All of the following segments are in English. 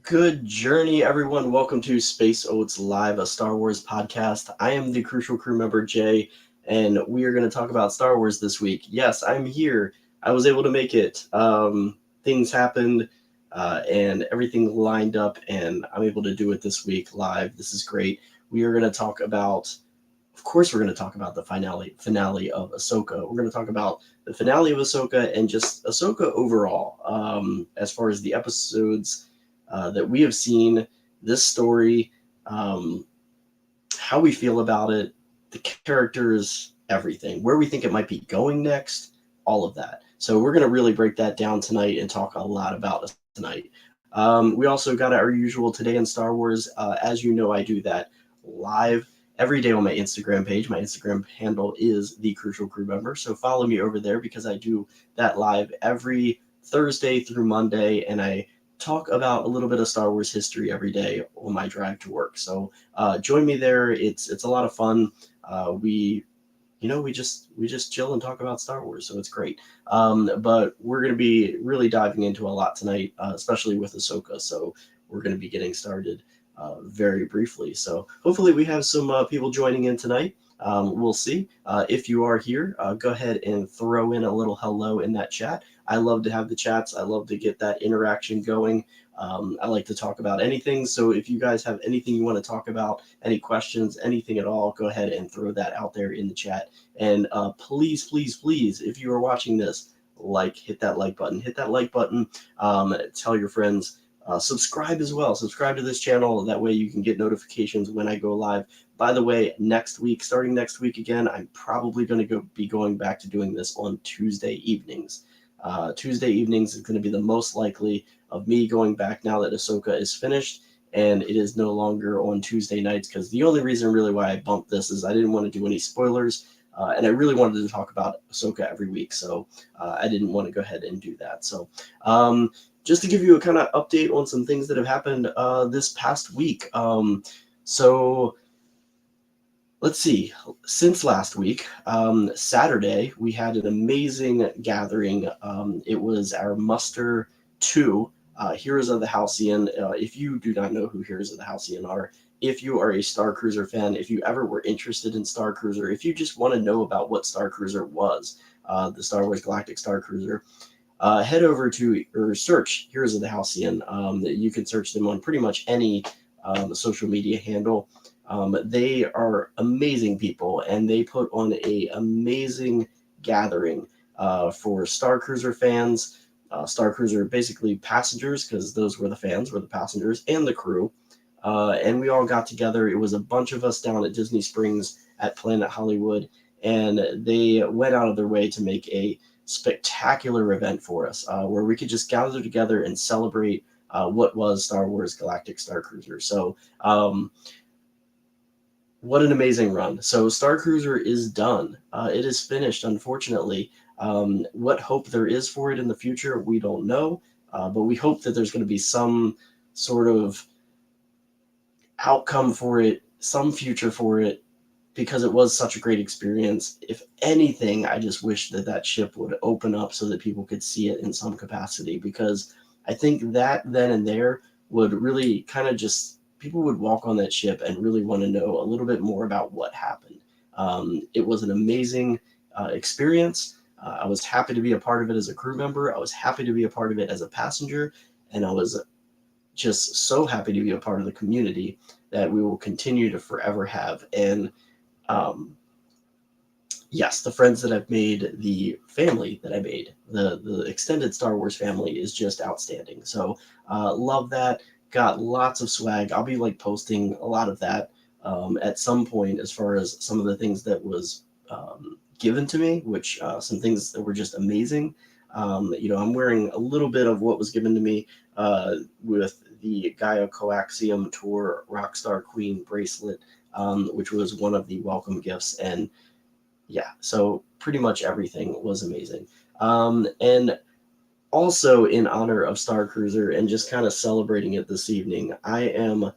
Good journey, everyone. Welcome to Space Oats Live, a Star Wars podcast. I am the Crucial Crew member, Jay, and we are going to talk about Star Wars this week. Yes, I'm here. I was able to make it. Things happened, and everything lined up, and I'm able to do it this week live. This is great. We are going to talk about, of course, we're going to talk about the finale of Ahsoka. We're going to talk about the finale of Ahsoka and just Ahsoka overall, as far as the episodes that we have seen, this story, um, how we feel about it, the characters, everything, where we think it might be going next, all of that. So we're going to really break that down tonight and talk a lot about it tonight. We also got our usual Today in Star Wars. As you know, I do that live every day on my Instagram page. My Instagram handle is the Crucial Crew member. So follow me over there because I do that live every Thursday through Monday, and I talk about a little bit of Star Wars history every day on my drive to work. So join me there. It's a lot of fun. We we just chill and talk about Star Wars, so it's great. But we're going to be really diving into a lot tonight, especially with Ahsoka. So we're going to be getting started very briefly. So hopefully we have some people joining in tonight. We'll see. If you are here, go ahead and throw in a little hello in that chat. I love to have the chats. I love to get that interaction going. I like to talk about anything. So if you guys have anything you want to talk about, any questions, anything at all, go ahead and throw that out there in the chat. And please, please, please, if you are watching this, hit that like button. Hit that like button. Tell your friends. Subscribe as well. Subscribe to this channel. That way you can get notifications when I go live. By the way, starting next week again, I'm probably going to be going back to doing this on Tuesday evenings. Tuesday evenings is going to be the most likely of me going back now that Ahsoka is finished, and it is no longer on Tuesday nights, because the only reason really why I bumped this is I didn't want to do any spoilers, and I really wanted to talk about Ahsoka every week, so I didn't want to go ahead and do that. So just to give you a kind of update on some things that have happened this past week. So let's see, since last week, Saturday, we had an amazing gathering. It was our Muster 2, Heroes of the Halcyon. If you do not know who Heroes of the Halcyon are, if you are a Star Cruiser fan, if you ever were interested in Star Cruiser, if you just want to know about what Star Cruiser was, the Star Wars Galactic Star Cruiser, head over to or search Heroes of the Halcyon. You can search them on pretty much any social media handle. They are amazing people, and they put on a amazing gathering for Star Cruiser fans, Star Cruiser basically passengers, because those were the fans, were the passengers, and the crew. And we all got together. It was a bunch of us down at Disney Springs at Planet Hollywood, and they went out of their way to make a spectacular event for us, where we could just gather together and celebrate what was Star Wars Galactic Star Cruiser. So what an amazing run. So Star Cruiser is done. It is finished, unfortunately. What hope there is for it in the future, we don't know. But we hope that there's going to be some sort of outcome for it, some future for it, because it was such a great experience. If anything, I just wish that that ship would open up so that people could see it in some capacity, because I think that then and there would really kind of just, people would walk on that ship and really want to know a little bit more about what happened. It was an amazing experience. I was happy to be a part of it as a crew member. I was happy to be a part of it as a passenger, and I was just so happy to be a part of the community that we will continue to forever have. And um, yes, the friends that I've made, the family that I made, the extended Star Wars family is just outstanding. So love that. Got lots of swag. I'll be posting a lot of that at some point, as far as some of the things that was given to me, which some things that were just amazing. I'm wearing a little bit of what was given to me with the Gaia Coaxium Tour Rockstar Queen bracelet, which was one of the welcome gifts. And yeah, so pretty much everything was amazing. And also, in honor of Star Cruiser and just kind of celebrating it this evening, I am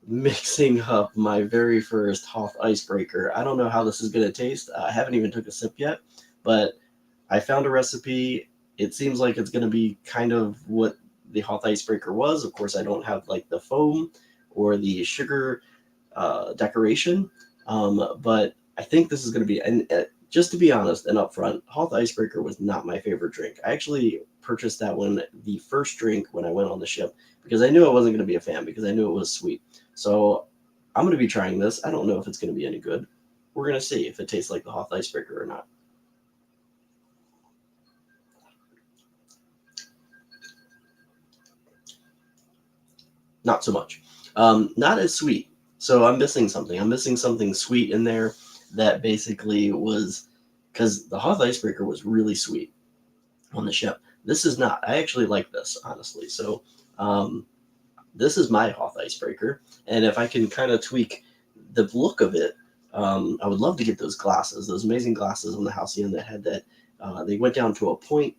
mixing up my very first Hoth icebreaker. I don't know how this is going to taste. I haven't even took a sip yet, but I found a recipe. It seems like it's going to be kind of what the Hoth Icebreaker was. Of course, I don't have like the foam or the sugar decoration, but I think this is going to be, and just to be honest and upfront, Hoth Icebreaker was not my favorite drink. I actually purchased that one, the first drink, when I went on the ship, because I knew I wasn't going to be a fan, because I knew it was sweet. So I'm going to be trying this. I don't know if it's going to be any good. We're going to see if it tastes like the Hoth Icebreaker or not. Not so much. Not as sweet. So I'm missing something. I'm missing something sweet in there that basically was, because the Hoth Icebreaker was really sweet on the ship. This is not. I actually like this, honestly. So this is my Hoth Icebreaker. And if I can kind of tweak the look of it, I would love to get those glasses, those amazing glasses on the Halcyon that had that. They went down to a point.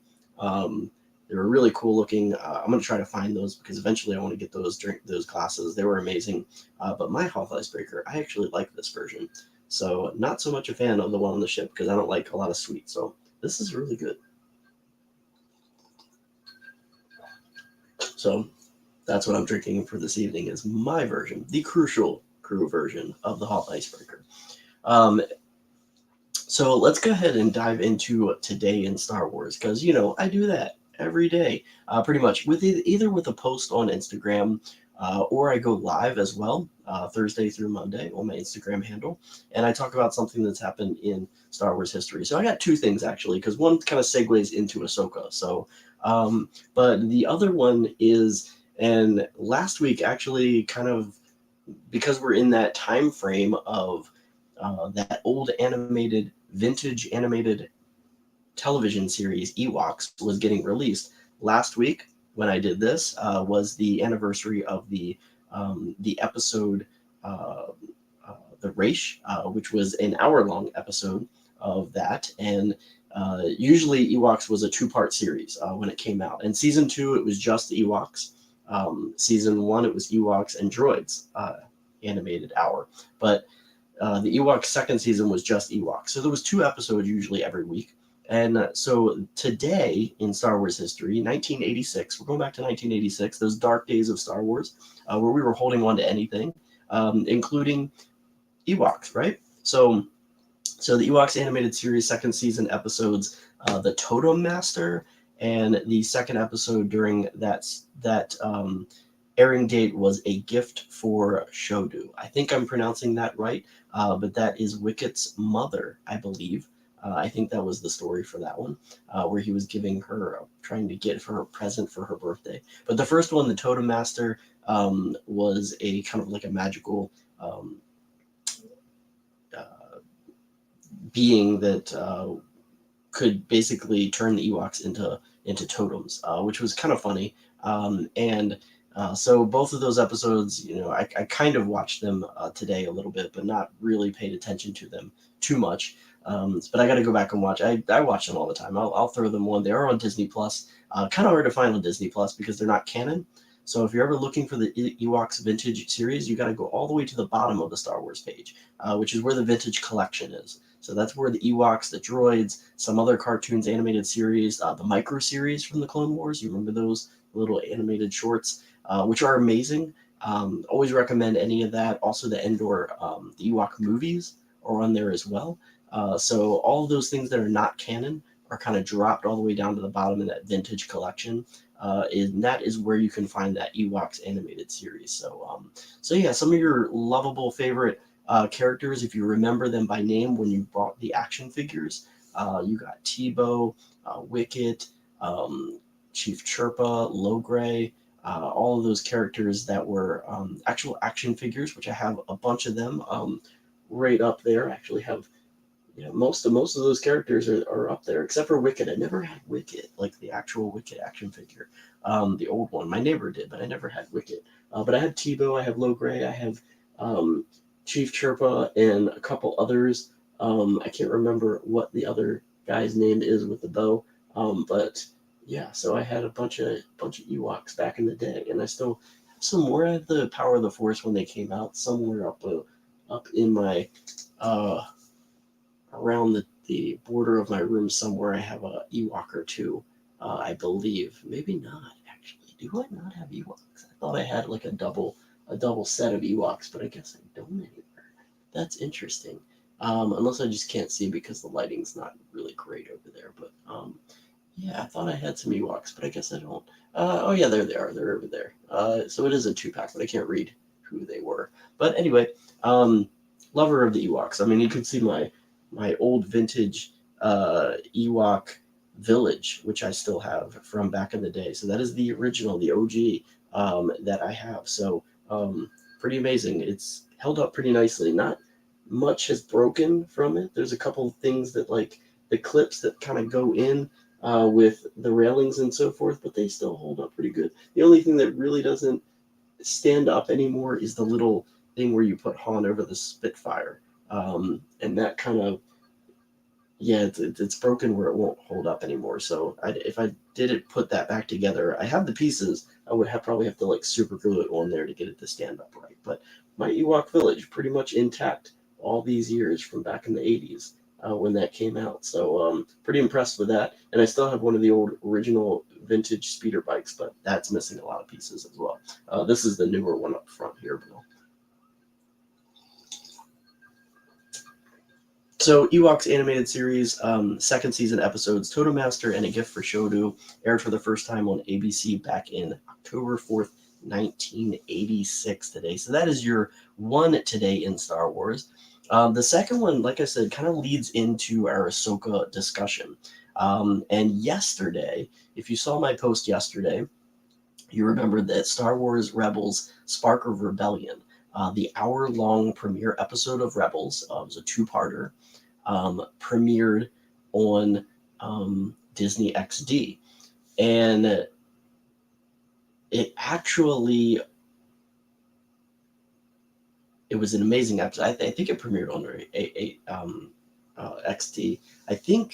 They were really cool looking. I'm going to try to find those, because eventually I want to get those glasses. They were amazing. But my Hoth Icebreaker, I actually like this version. So not so much a fan of the one on the ship, because I don't like a lot of sweet. So this is really good. So that's what I'm drinking for this evening, is my version, the Crucial Crew version of the Hoth Icebreaker. So let's go ahead and dive into today in Star Wars, because, I do that every day, pretty much, with either with a post on Instagram, or I go live as well, Thursday through Monday on my Instagram handle, and I talk about something that's happened in Star Wars history. So I got two things, actually, because one kind of segues into Ahsoka. So, but the other one is, and last week, actually, kind of, because we're in that time frame of that old vintage animated television series Ewoks was getting released. Last week, when I did this, was the anniversary of the episode, The Raish, which was an hour-long episode of that. And usually Ewoks was a two-part series when it came out. And season 2, it was just Ewoks. Season 1, it was Ewoks and Droids, animated hour. But the Ewoks second season was just Ewoks. So there was 2 episodes usually every week. And so today in Star Wars history, 1986, we're going back to 1986, those dark days of Star Wars, where we were holding on to anything, including Ewoks, right? So the Ewoks animated series second season episodes, the Totem Master, and the second episode during that airing date was A Gift for Shodu. I think I'm pronouncing that right, but that is Wicket's mother, I believe. I think that was the story for that one, where he was giving her, trying to get her a present for her birthday. But the first one, the Totem Master, was a kind of like a magical being that could basically turn the Ewoks into totems, which was kind of funny. So both of those episodes, I kind of watched them today a little bit, but not really paid attention to them too much. But I got to go back and watch. I watch them all the time. I'll throw them on. They are on Disney Plus. Kind of hard to find on Disney Plus because they're not canon. So if you're ever looking for the Ewoks Vintage series, you got to go all the way to the bottom of the Star Wars page, which is where the Vintage Collection is. So that's where the Ewoks, the droids, some other cartoons, animated series, the micro series from the Clone Wars. You remember those little animated shorts, which are amazing. Always recommend any of that. Also, the Endor, the Ewok movies are on there as well. So all of those things that are not canon are kind of dropped all the way down to the bottom in that Vintage Collection. And that is where you can find that Ewoks animated series. So yeah, some of your lovable favorite characters, if you remember them by name when you bought the action figures, you got Tebow, Wicket, Chief Chirpa, Logray, all of those characters that were actual action figures, which I have a bunch of them right up there. I actually have most of those characters are up there, except for Wicket. I never had Wicket, like the actual Wicket action figure, the old one. My neighbor did, but I never had Wicket. But I have Tebow, I have Logray, I have Chief Chirpa, and a couple others. I can't remember what the other guy's name is with the bow. But yeah, so I had a bunch of Ewoks back in the day, and I still have some more. I had the Power of the Force when they came out, somewhere up in my around the border of my room somewhere. I have a Ewok or two, I believe. Maybe not, actually. do I not have Ewoks? I thought I had like a double set of Ewoks, but I guess I don't anymore. That's interesting. Unless I just can't see because the lighting's not really great over there. But yeah, I thought I had some Ewoks, but I guess I don't. Oh yeah, there they are. They're over there. So it is a 2-pack, but I can't read who they were. But anyway, lover of the Ewoks. I mean, you can see my old vintage Ewok village, which I still have from back in the day. So that is the original, the OG that I have. So pretty amazing. It's held up pretty nicely. Not much has broken from it. There's a couple of things that like the clips that kind of go in with the railings and so forth, but they still hold up pretty good. The only thing that really doesn't stand up anymore is the little thing where you put Han over the Spitfire. And that kind of, yeah, it's broken where it won't hold up anymore. So if I didn't put that back together, I have the pieces. I would probably have to like super glue it on there to get it to stand up right. But my Ewok village pretty much intact all these years from back in the 80s when that came out. So pretty impressed with that. And I still have one of the old original vintage speeder bikes, but that's missing a lot of pieces as well. This is the newer one up front here, Bill. So Ewoks animated series, second season episodes, Totem Master and A Gift for Shodu, aired for the first time on ABC back in October 4th, 1986 today. So that is your one today in Star Wars. The second one, like I said, kind of leads into our Ahsoka discussion. And yesterday, if you saw my post yesterday, you remember that Star Wars Rebels Spark of Rebellion, the hour-long premiere episode of Rebels, it was a two-parter, premiered on Disney XD. And it actually, it was an amazing episode. I think it premiered on XD. I can't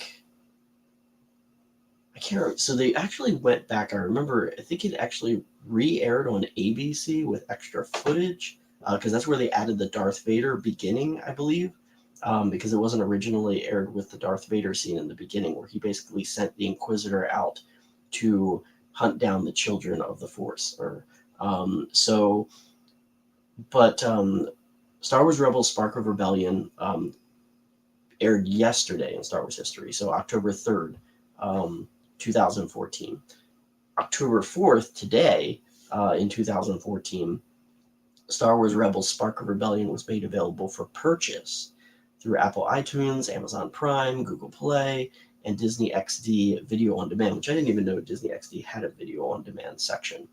remember. So they actually went back. I remember, I think it actually re-aired on ABC with extra footage because that's where they added the Darth Vader beginning, I believe, because it wasn't originally aired with the Darth Vader scene in the beginning where he basically sent the Inquisitor out to hunt down the children of the Force. Star Wars Rebels Spark of Rebellion aired yesterday in Star Wars history, so October 3rd, 2014. October 4th, today, in 2014, Star Wars Rebels Spark of Rebellion was made available for purchase through Apple iTunes, Amazon Prime, Google Play, and Disney XD Video on Demand, which I didn't even know Disney XD had a video on demand section.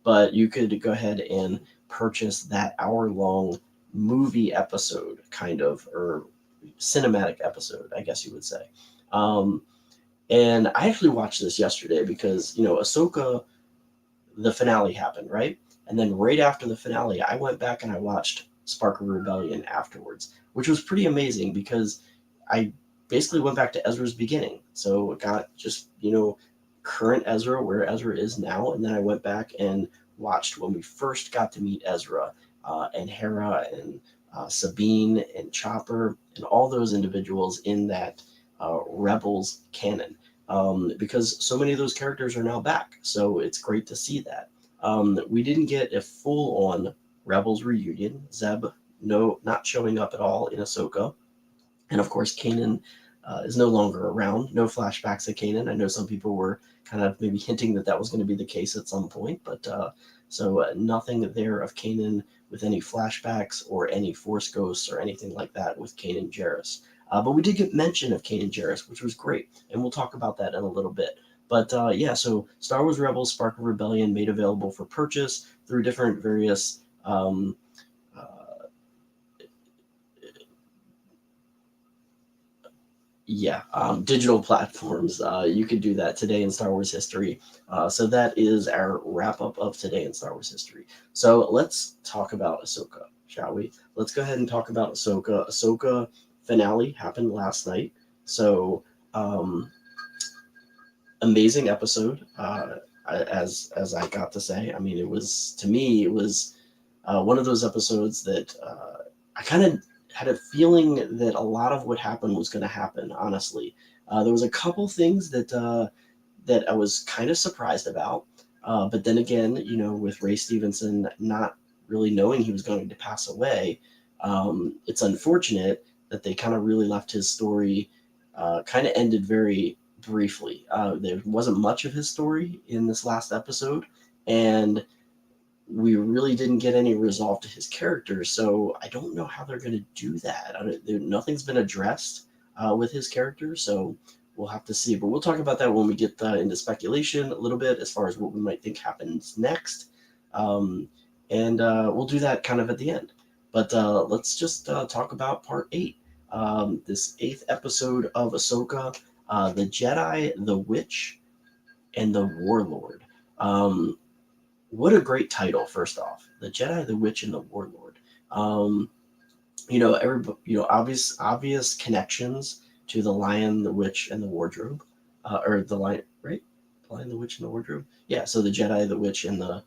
But you could go ahead and purchase that hour-long movie episode, kind of, or cinematic episode, I guess you would say. And I actually watched this yesterday because, Ahsoka, the finale happened, right? And then right after the finale, I went back and I watched Spark of Rebellion afterwards, which was pretty amazing because I basically went back to Ezra's beginning. So it got just, current Ezra, where Ezra is now. And then I went back and watched when we first got to meet Ezra and Hera and Sabine and Chopper and all those individuals in that Rebels canon, because so many of those characters are now back. So it's great to see that. We didn't get a full-on Rebels reunion. Zeb, not showing up at all in Ahsoka. And of course, Kanan is no longer around. No flashbacks of Kanan. I know some people were kind of maybe hinting that was going to be the case at some point, but so nothing there of Kanan with any flashbacks or any Force ghosts or anything like that with Kanan Jarrus. But we did get mention of Kanan Jarrus, which was great, and we'll talk about that in a little bit. But so Star Wars Rebels Spark of Rebellion made available for purchase through different various digital platforms. You could do that today in Star Wars history. So that is our wrap up of today in Star Wars history. So let's talk about Ahsoka, shall we? Let's go ahead and talk about Ahsoka. Ahsoka finale happened last night. So amazing episode, as I got to say. I mean, it was one of those episodes that I kind of had a feeling that a lot of what happened was going to happen, honestly. There was a couple things that I was kind of surprised about. But then again, with Ray Stevenson not really knowing he was going to pass away, it's unfortunate that they kind of really left his story kind of ended very briefly. There wasn't much of his story in this last episode, and we really didn't get any resolve to his character. So I don't know how they're going to do that. Nothing's been addressed with his character, so we'll have to see. But we'll talk about that when we get into speculation a little bit as far as what we might think happens next. And we'll do that kind of at the end. But let's just talk about part 8. This 8th episode of Ahsoka, the Jedi, the Witch, and the Warlord. What a great title! First off, the Jedi, the Witch, and the Warlord. Obvious connections to the Lion, the Witch, and the Wardrobe, or the Lion, right? The Lion, the Witch, and the Wardrobe. Yeah. So the Jedi, the Witch, and the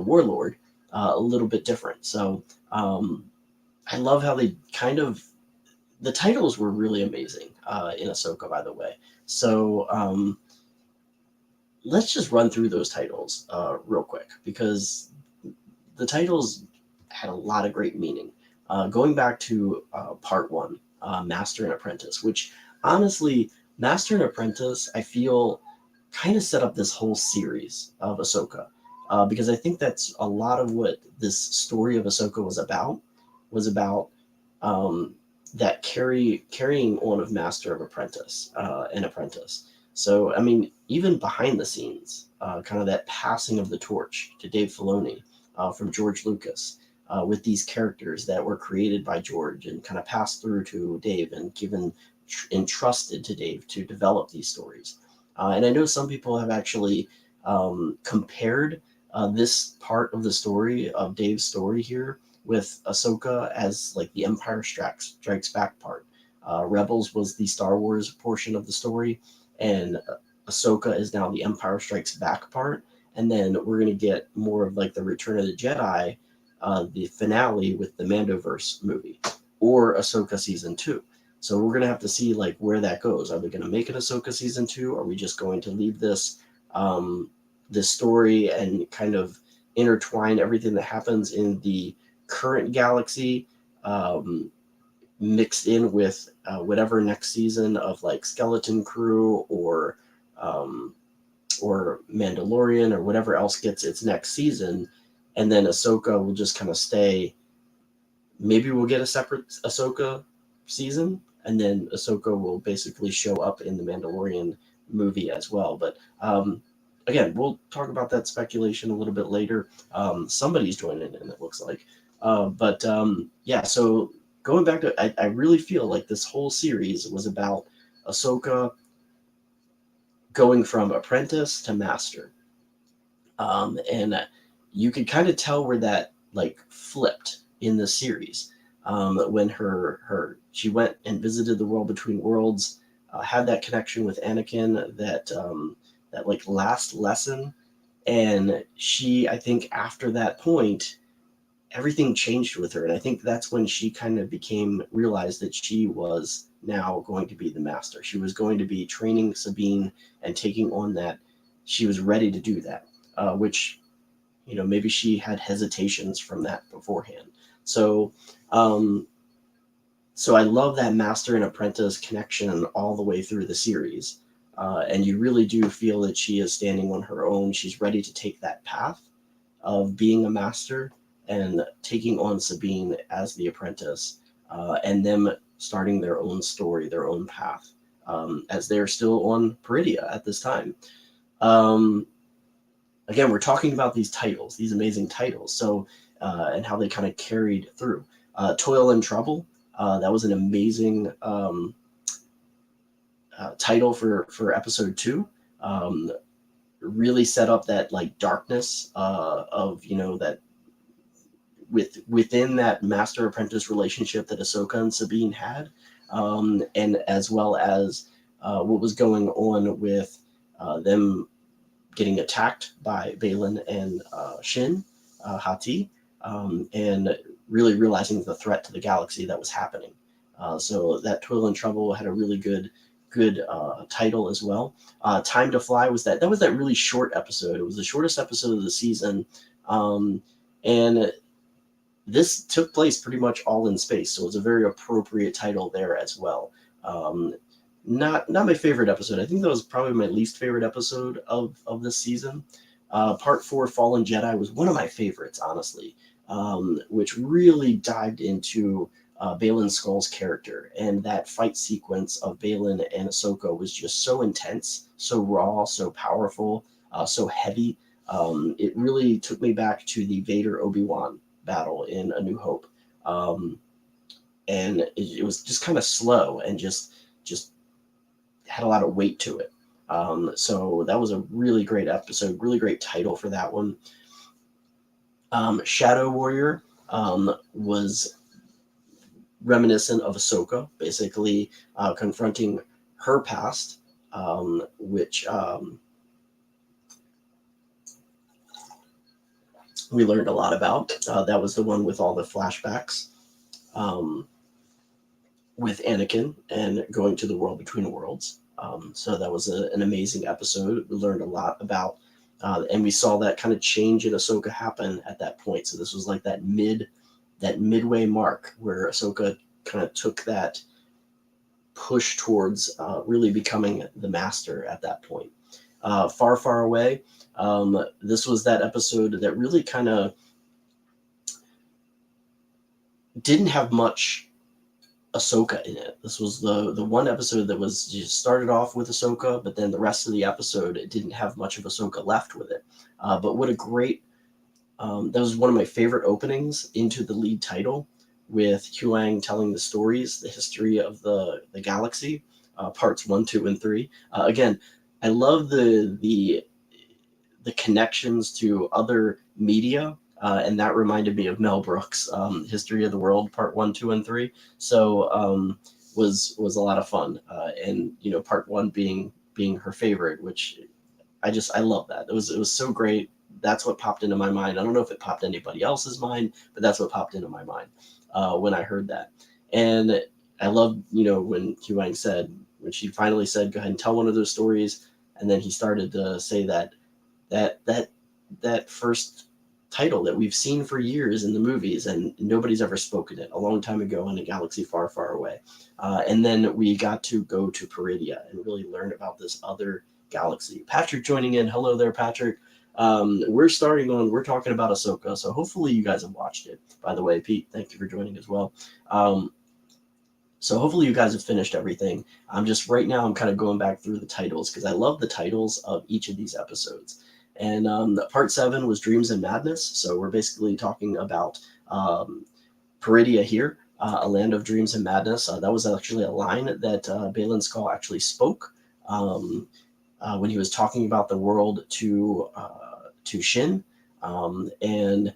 Warlord, a little bit different. So I love how they the titles were really amazing in Ahsoka, by the way. So let's just run through those titles real quick, because the titles had a lot of great meaning. Going back to part 1, Master and Apprentice, which honestly, Master and Apprentice, I feel kind of set up this whole series of Ahsoka, because I think that's a lot of what this story of Ahsoka was about that carrying on of Master of Apprentice and Apprentice. So, I mean, even behind the scenes, kind of that passing of the torch to Dave Filoni from George Lucas, with these characters that were created by George and kind of passed through to Dave and entrusted to Dave to develop these stories. And I know some people have actually compared this part of the story of Dave's story here with Ahsoka as like the Empire Strikes Back part. Rebels was the Star Wars portion of the story, and Ahsoka is now the Empire Strikes Back part. And then we're going to get more of like the Return of the Jedi, the finale with the Mandoverse movie, or Ahsoka season 2. So we're going to have to see like where that goes. Are they going to make it Ahsoka season 2? Are we just going to leave this story and kind of intertwine everything that happens in the current galaxy mixed in with whatever next season of like Skeleton Crew or Mandalorian or whatever else gets its next season, and then Ahsoka will just kind of stay. Maybe we'll get a separate Ahsoka season, and then Ahsoka will basically show up in the Mandalorian movie as well. But again, we'll talk about that speculation a little bit later. Somebody's joining in, it looks like. Yeah, so going back to, I really feel like this whole series was about Ahsoka going from apprentice to master. And you could kind of tell where that like flipped in the series. When she went and visited the world between worlds, had that connection with Anakin, that like last lesson. And I think after that point, everything changed with her. And I think that's when she kind of realized that she was now going to be the master. She was going to be training Sabine and taking on that. She was ready to do that, which, maybe she had hesitations from that beforehand. So I love that master and apprentice connection all the way through the series. And you really do feel that she is standing on her own. She's ready to take that path of being a master and taking on Sabine as the apprentice, and them starting their own story, their own path, as they're still on Peridia at this time. Again, we're talking about these titles, these amazing titles, so and how they kind of carried through. Toil and Trouble, that was an amazing title for episode 2. Really set up that like darkness of that within that master apprentice relationship that Ahsoka and Sabine had, and as well as what was going on with them getting attacked by Balin and Shin Hati, and really realizing the threat to the galaxy that was happening. So that Toil and Trouble had a really good good title as well. Time to Fly was that was that really short episode. It was the shortest episode of the season, and this took place pretty much all in space, so it was a very appropriate title there as well. Not my favorite episode. I think that was probably my least favorite episode of this season. Part 4, Fallen Jedi, was one of my favorites, honestly, which really dived into Baylan Skoll's character, and that fight sequence of Baylan and Ahsoka was just so intense, so raw, so powerful, so heavy. It really took me back to the Vader Obi-Wan battle in A New Hope, and it was just kind of slow and just had a lot of weight to it. So that was a really great episode, really great title for that one. Shadow Warrior was reminiscent of Ahsoka, basically confronting her past, which we learned a lot about. That was the one with all the flashbacks with Anakin and going to the world between worlds. So that was an amazing episode. We learned a lot about, and we saw that kind of change in Ahsoka happen at that point. So this was like that midway mark where Ahsoka kind of took that push towards really becoming the master at that point. Far, Far Away. This was that episode that really kind of didn't have much Ahsoka in it. This was the one episode that was just started off with Ahsoka, but then the rest of the episode, it didn't have much of Ahsoka left with it. But what a great, that was one of my favorite openings into the lead title, with Huang telling the stories, the history of the galaxy, parts 1, 2, and 3. Again, I love the connections to other media, and that reminded me of Mel Brooks' History of the World, part 1, 2, and 3. So was a lot of fun, and part 1 being her favorite, which I love that. It was so great. That's what popped into my mind. I don't know if it popped anybody else's mind, but that's what popped into my mind when I heard that. And I loved, when Huang said, when she finally said, go ahead and tell one of those stories, and then he started to say that first title that we've seen for years in the movies, and nobody's ever spoken it, a long time ago in a galaxy far, far away. And then we got to go to Peridia and really learn about this other galaxy. Patrick joining in. Hello there, Patrick. We're talking about Ahsoka, so hopefully you guys have watched it. By the way, Pete, thank you for joining as well. So hopefully you guys have finished everything. I'm kind of going back through the titles because I love the titles of each of these episodes. And part 7 was Dreams and Madness. So we're basically talking about Peridia here, a land of dreams and madness. That was actually a line that Baylan Skoll actually spoke when he was talking about the world to Shin, and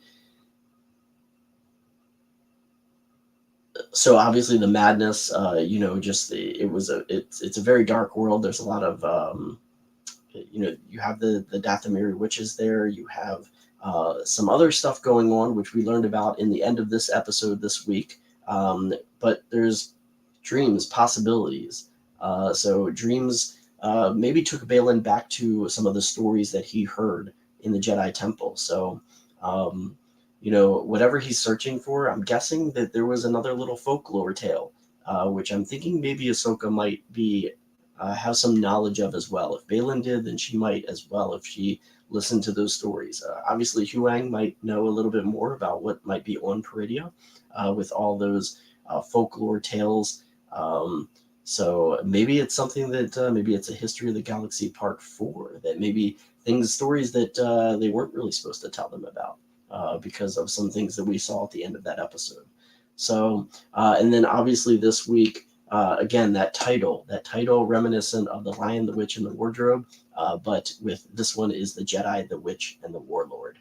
so obviously the madness, it's a very dark world. There's a lot of you have the Dathomiri witches there. You have some other stuff going on, which we learned about in the end of this episode this week. But there's dreams, possibilities. So dreams maybe took Baylan back to some of the stories that he heard in the Jedi Temple. So, whatever he's searching for, I'm guessing that there was another little folklore tale, which I'm thinking maybe Ahsoka might be have some knowledge of as well. If Baylan did, then she might as well if she listened to those stories. Obviously, Huang might know a little bit more about what might be on Peridia with all those folklore tales. So maybe it's something that maybe it's a History of the Galaxy Part 4, that maybe stories that they weren't really supposed to tell them about because of some things that we saw at the end of that episode. So, and then obviously this week, again, that title reminiscent of The Lion, the Witch, and the Wardrobe, but with this one is The Jedi, the Witch, and the Warlord.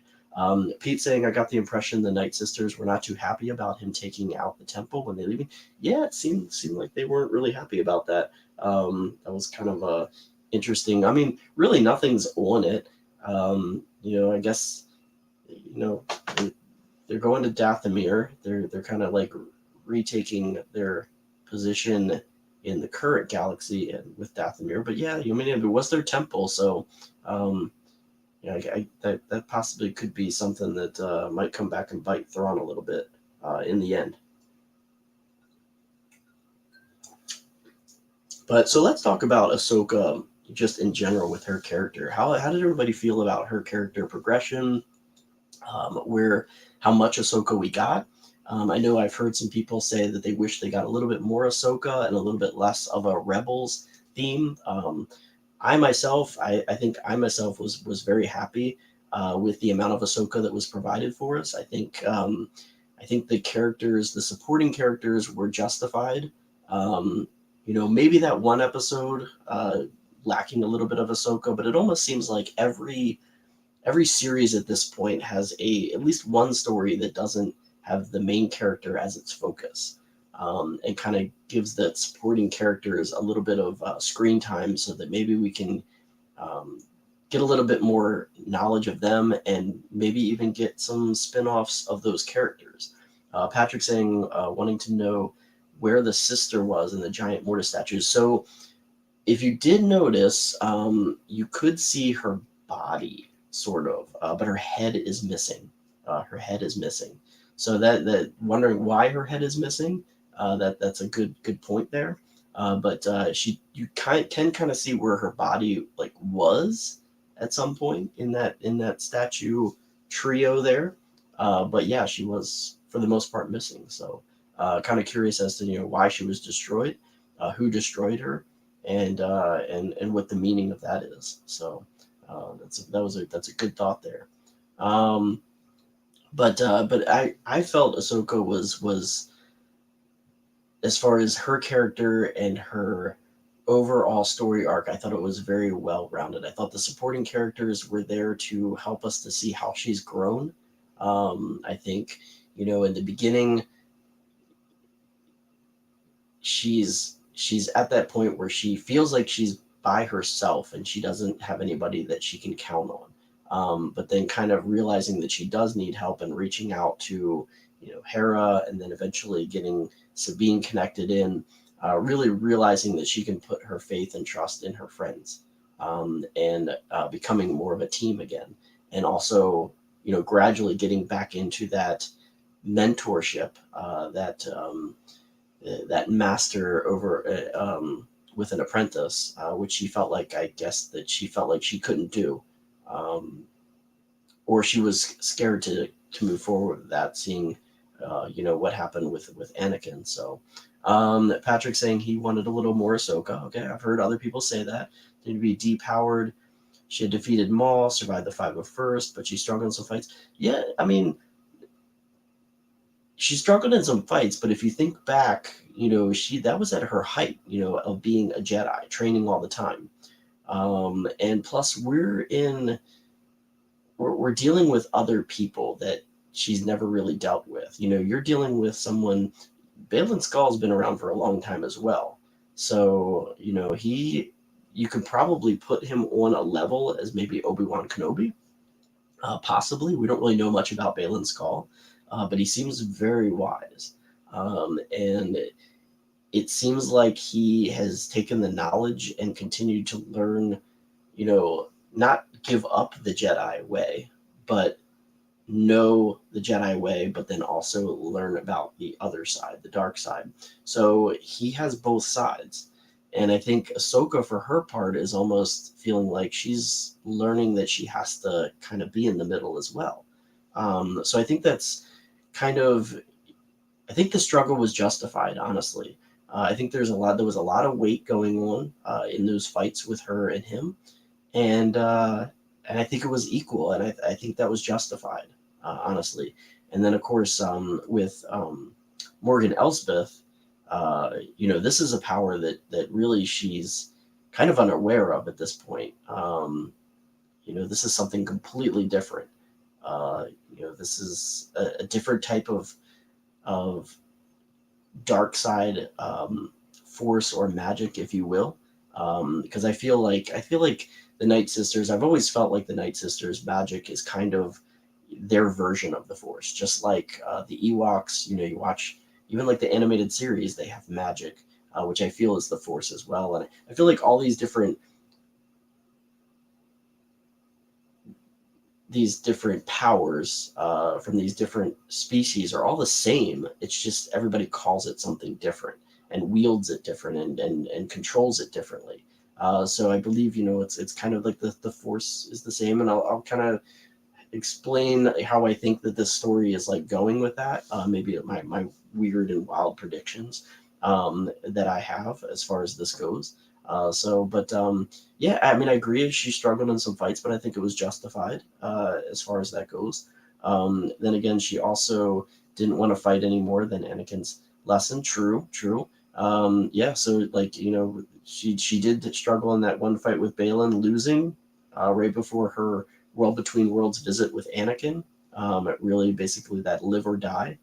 Pete saying, I got the impression the Night Sisters were not too happy about him taking out the temple when they leaving. Yeah, it seemed like they weren't really happy about that. That was kind of interesting. I mean, really nothing's on it. I guess, they're going to Dathomir. They're kind of like retaking their position in the current galaxy and with Dathomir. But yeah, I mean, it was their temple, so yeah, that possibly could be something that might come back and bite Thrawn a little bit in the end. But so let's talk about Ahsoka just in general with her character. How did everybody feel about her character progression? Where how much Ahsoka we got? I know I've heard some people say that they wish they got a little bit more Ahsoka and a little bit less of a Rebels theme. I think I myself was very happy with the amount of Ahsoka that was provided for us. I think the characters, the supporting characters, were justified. Maybe that one episode lacking a little bit of Ahsoka, but it almost seems like every series at this point has at least one story that doesn't have the main character as its focus, and kind of gives the supporting characters a little bit of screen time so that maybe we can get a little bit more knowledge of them and maybe even get some spin-offs of those characters. Patrick saying wanting to know where the sister was in the giant mortis statues. So if you did notice, you could see her body sort of, but her head is missing. Her head is missing. So that wondering why her head is missing, that's a good point there. But you can kind of see where her body like was at some point in that statue trio there. But yeah, she was for the most part missing. So kind of curious as to why she was destroyed, who destroyed her, and what the meaning of that is. So that's a good thought there. But I felt Ahsoka was as far as her character and her overall story arc, I thought it was very well rounded. I thought the supporting characters were there to help us to see how she's grown. I think in the beginning she's at that point where she feels like she's by herself and she doesn't have anybody that she can count on. But then kind of realizing that she does need help and reaching out to Hera, and then eventually getting Sabine connected in, really realizing that she can put her faith and trust in her friends, and becoming more of a team again, and also gradually getting back into that mentorship, that master over with an apprentice, which she felt like, I guess that she felt like she couldn't do, or she was scared to move forward with that, seeing what happened with Anakin. So Patrick saying he wanted a little more Ahsoka. Okay, I've heard other people say that. Need to be depowered. She had defeated Maul, survived the 501st, but she struggled in some fights. Yeah, I mean, she struggled in some fights, but if you think back, that was at her height, of being a Jedi, training all the time. And plus, we're dealing with other people that she's never really dealt with. You're dealing with someone. Baylan Skoll's been around for a long time as well, so you can probably put him on a level as maybe Obi-Wan Kenobi. Possibly, we don't really know much about Baylan Skoll, but he seems very wise, and it seems like he has taken the knowledge and continued to learn. Not give up the Jedi way, but know the Jedi way, but then also learn about the other side, the dark side. So he has both sides. And I think Ahsoka, for her part, is almost feeling like she's learning that she has to kind of be in the middle as well. So I think that's I think the struggle was justified, honestly. I think there was a lot of weight going on in those fights with her and him. And I think it was equal, and I think that was justified, honestly. And then, of course, with Morgan Elsbeth, this is a power that really she's kind of unaware of at this point. This is something completely different. This is a different type of dark side force or magic, if you will. Because I feel like the Night Sisters, I've always felt like the Night Sisters' magic is kind of their version of the Force, just like the Ewoks. You watch even like the animated series, they have magic. which I feel is the Force as well. And I feel like all these different powers from these different species are all the same. It's just everybody calls it something different and wields it different and controls it differently. So I believe, it's kind of like the Force is the same, and I'll kind of explain how I think that this story is like going with that. Maybe my weird and wild predictions that I have as far as this goes. Yeah, I mean, I agree. She struggled in some fights, but I think it was justified as far as that goes. Then again, she also didn't want to fight any more than Anakin's lesson. True, true. Yeah, so like, she did struggle in that one fight with Balin, losing right before her World Between Worlds visit with Anakin. It really basically that live or die.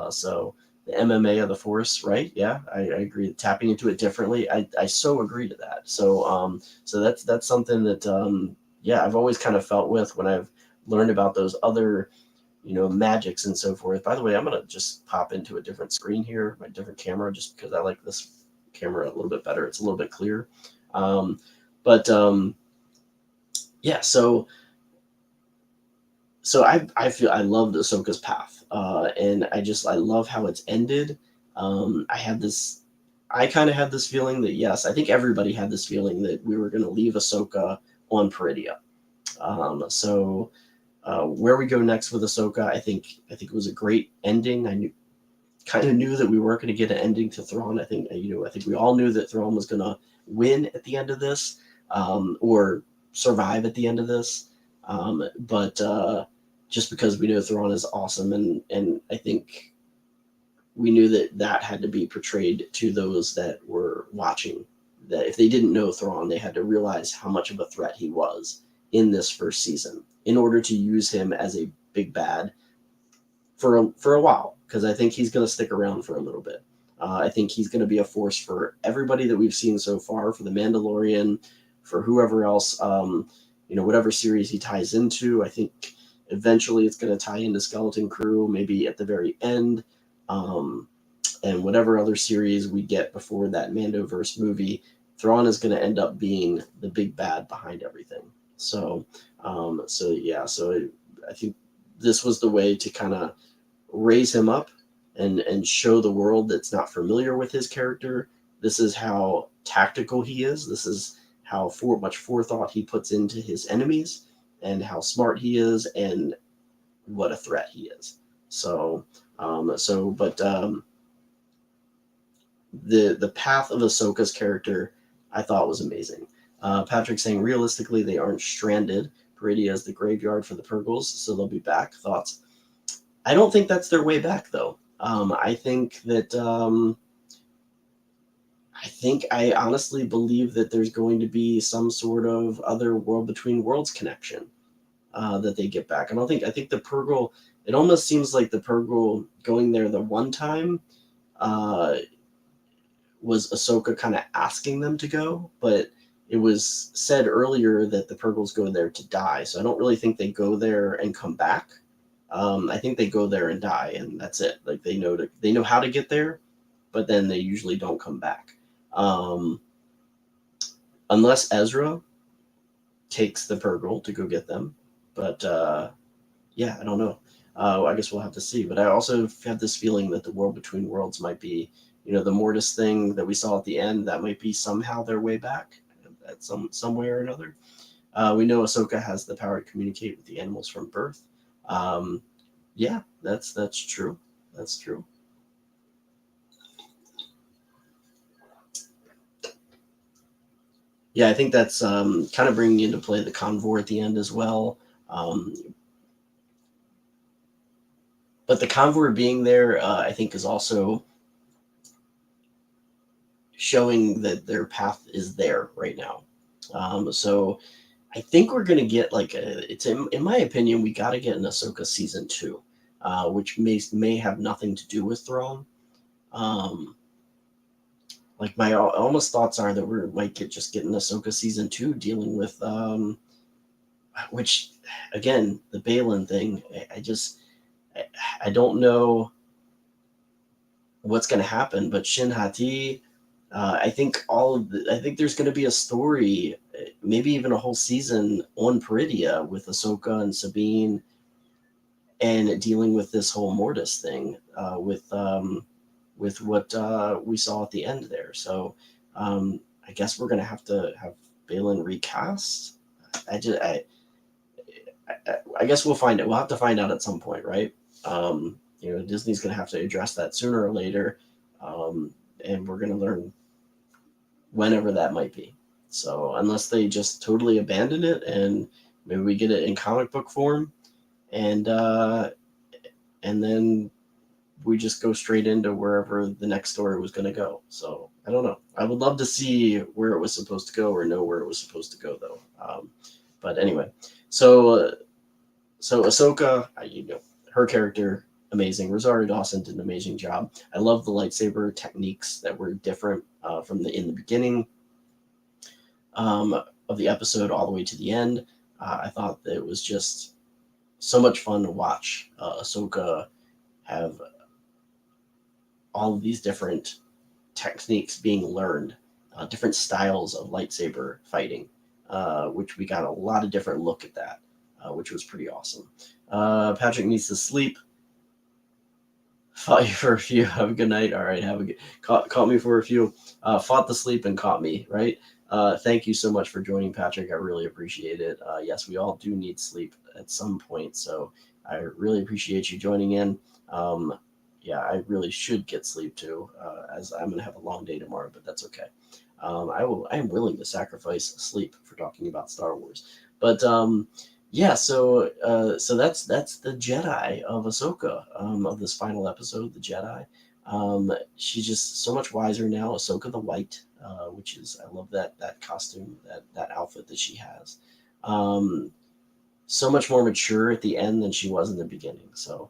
So the MMA of the Force, right? Yeah, I agree. Tapping into it differently, I so agree to that. So that's something that yeah, I've always kind of felt with when I've learned about those other magics and so forth. By the way, I'm gonna just pop into a different screen here, my different camera, just because I like this camera a little bit better. It's a little bit clearer. But yeah, so I feel I loved Ahsoka's path, and I love how it's ended. I kind of had this feeling that, yes, I think everybody had this feeling that we were going to leave Ahsoka on Peridia. Where we go next with Ahsoka, I think it was a great ending. I kind of knew that we weren't going to get an ending to Thrawn. I think we all knew that Thrawn was going to win at the end of this, or survive at the end of this. But just because we know Thrawn is awesome, and I think we knew that had to be portrayed to those that were watching. That if they didn't know Thrawn, they had to realize how much of a threat he was in this first season in order to use him as a big bad for a while, because I think he's going to stick around for a little bit. I think he's going to be a force for everybody that we've seen so far, for the Mandalorian, for whoever else, whatever series he ties into. I think eventually it's going to tie into Skeleton Crew, maybe at the very end, and whatever other series we get before that Mandoverse movie. Thrawn is going to end up being the big bad behind everything. I think this was the way to kind of raise him up and show the world that's not familiar with his character. This is how tactical he is. This is how much forethought he puts into his enemies, and how smart he is, and what a threat he is. The path of Ahsoka's character, I thought, was amazing. Patrick saying, realistically, they aren't stranded. Peridia is the graveyard for the Purgles, so they'll be back. Thoughts? I don't think that's their way back, though. I honestly believe that there's going to be some sort of other World Between Worlds connection that they get back. I think the Purgle, it almost seems like the Purgle going there the one time was Ahsoka kind of asking them to go, but it was said earlier that the Purgles go there to die. So I don't really think they go there and come back. I think they go there and die, and that's it. Like they know how to get there, but then they usually don't come back, unless Ezra takes the Purgle to go get them. But yeah, I don't know. I guess we'll have to see. But I also have this feeling that the World Between Worlds might be, the Mortis thing that we saw at the end. That might be somehow their way back at some way or another. We know Ahsoka has the power to communicate with the animals from birth. Yeah, that's true. That's true. Yeah, I think that's kind of bringing into play the convor at the end as well. But the convor being there, I think, is also showing that their path is there right now. So I think we're going to get in my opinion, we got to get an Ahsoka season 2, which may have nothing to do with Thrawn. Like my almost thoughts are that we might just get an Ahsoka season 2 dealing with, which again, the Balin thing, I don't know what's going to happen, but Shin Hati, I think I think there's going to be a story, maybe even a whole season on Peridia with Ahsoka and Sabine, and dealing with this whole Mortis thing, with what we saw at the end there. So I guess we're going to have Balin recast. I just I guess we'll find it. We'll have to find out at some point, right? Disney's going to have to address that sooner or later, and we're going to learn whenever that might be. So unless they just totally abandon it and maybe we get it in comic book form, and then we just go straight into wherever the next story was going to go. So I don't know. I would love to see where it was supposed to go or know where it was supposed to go though. But anyway, so Ahsoka, her character, amazing. Rosario Dawson did an amazing job. I love the lightsaber techniques that were different from in the beginning of the episode all the way to the end. I thought that it was just so much fun to watch Ahsoka have all of these different techniques being learned, different styles of lightsaber fighting, which we got a lot of different look at that, which was pretty awesome. Patrick needs to sleep. Fought you for a few. Have a good night. All right. Have a good. Caught me for a few. Fought the sleep and caught me. Right. Thank you so much for joining, Patrick. I really appreciate it. Yes, we all do need sleep at some point, so I really appreciate you joining in. Yeah, I really should get sleep too, as I'm gonna have a long day tomorrow, but that's okay. I am willing to sacrifice sleep for talking about Star Wars, but yeah. So that's the Jedi of Ahsoka, of this final episode, the Jedi. She's just so much wiser now. Ahsoka the White, which is, I love that costume, that outfit that she has. So much more mature at the end than she was in the beginning. So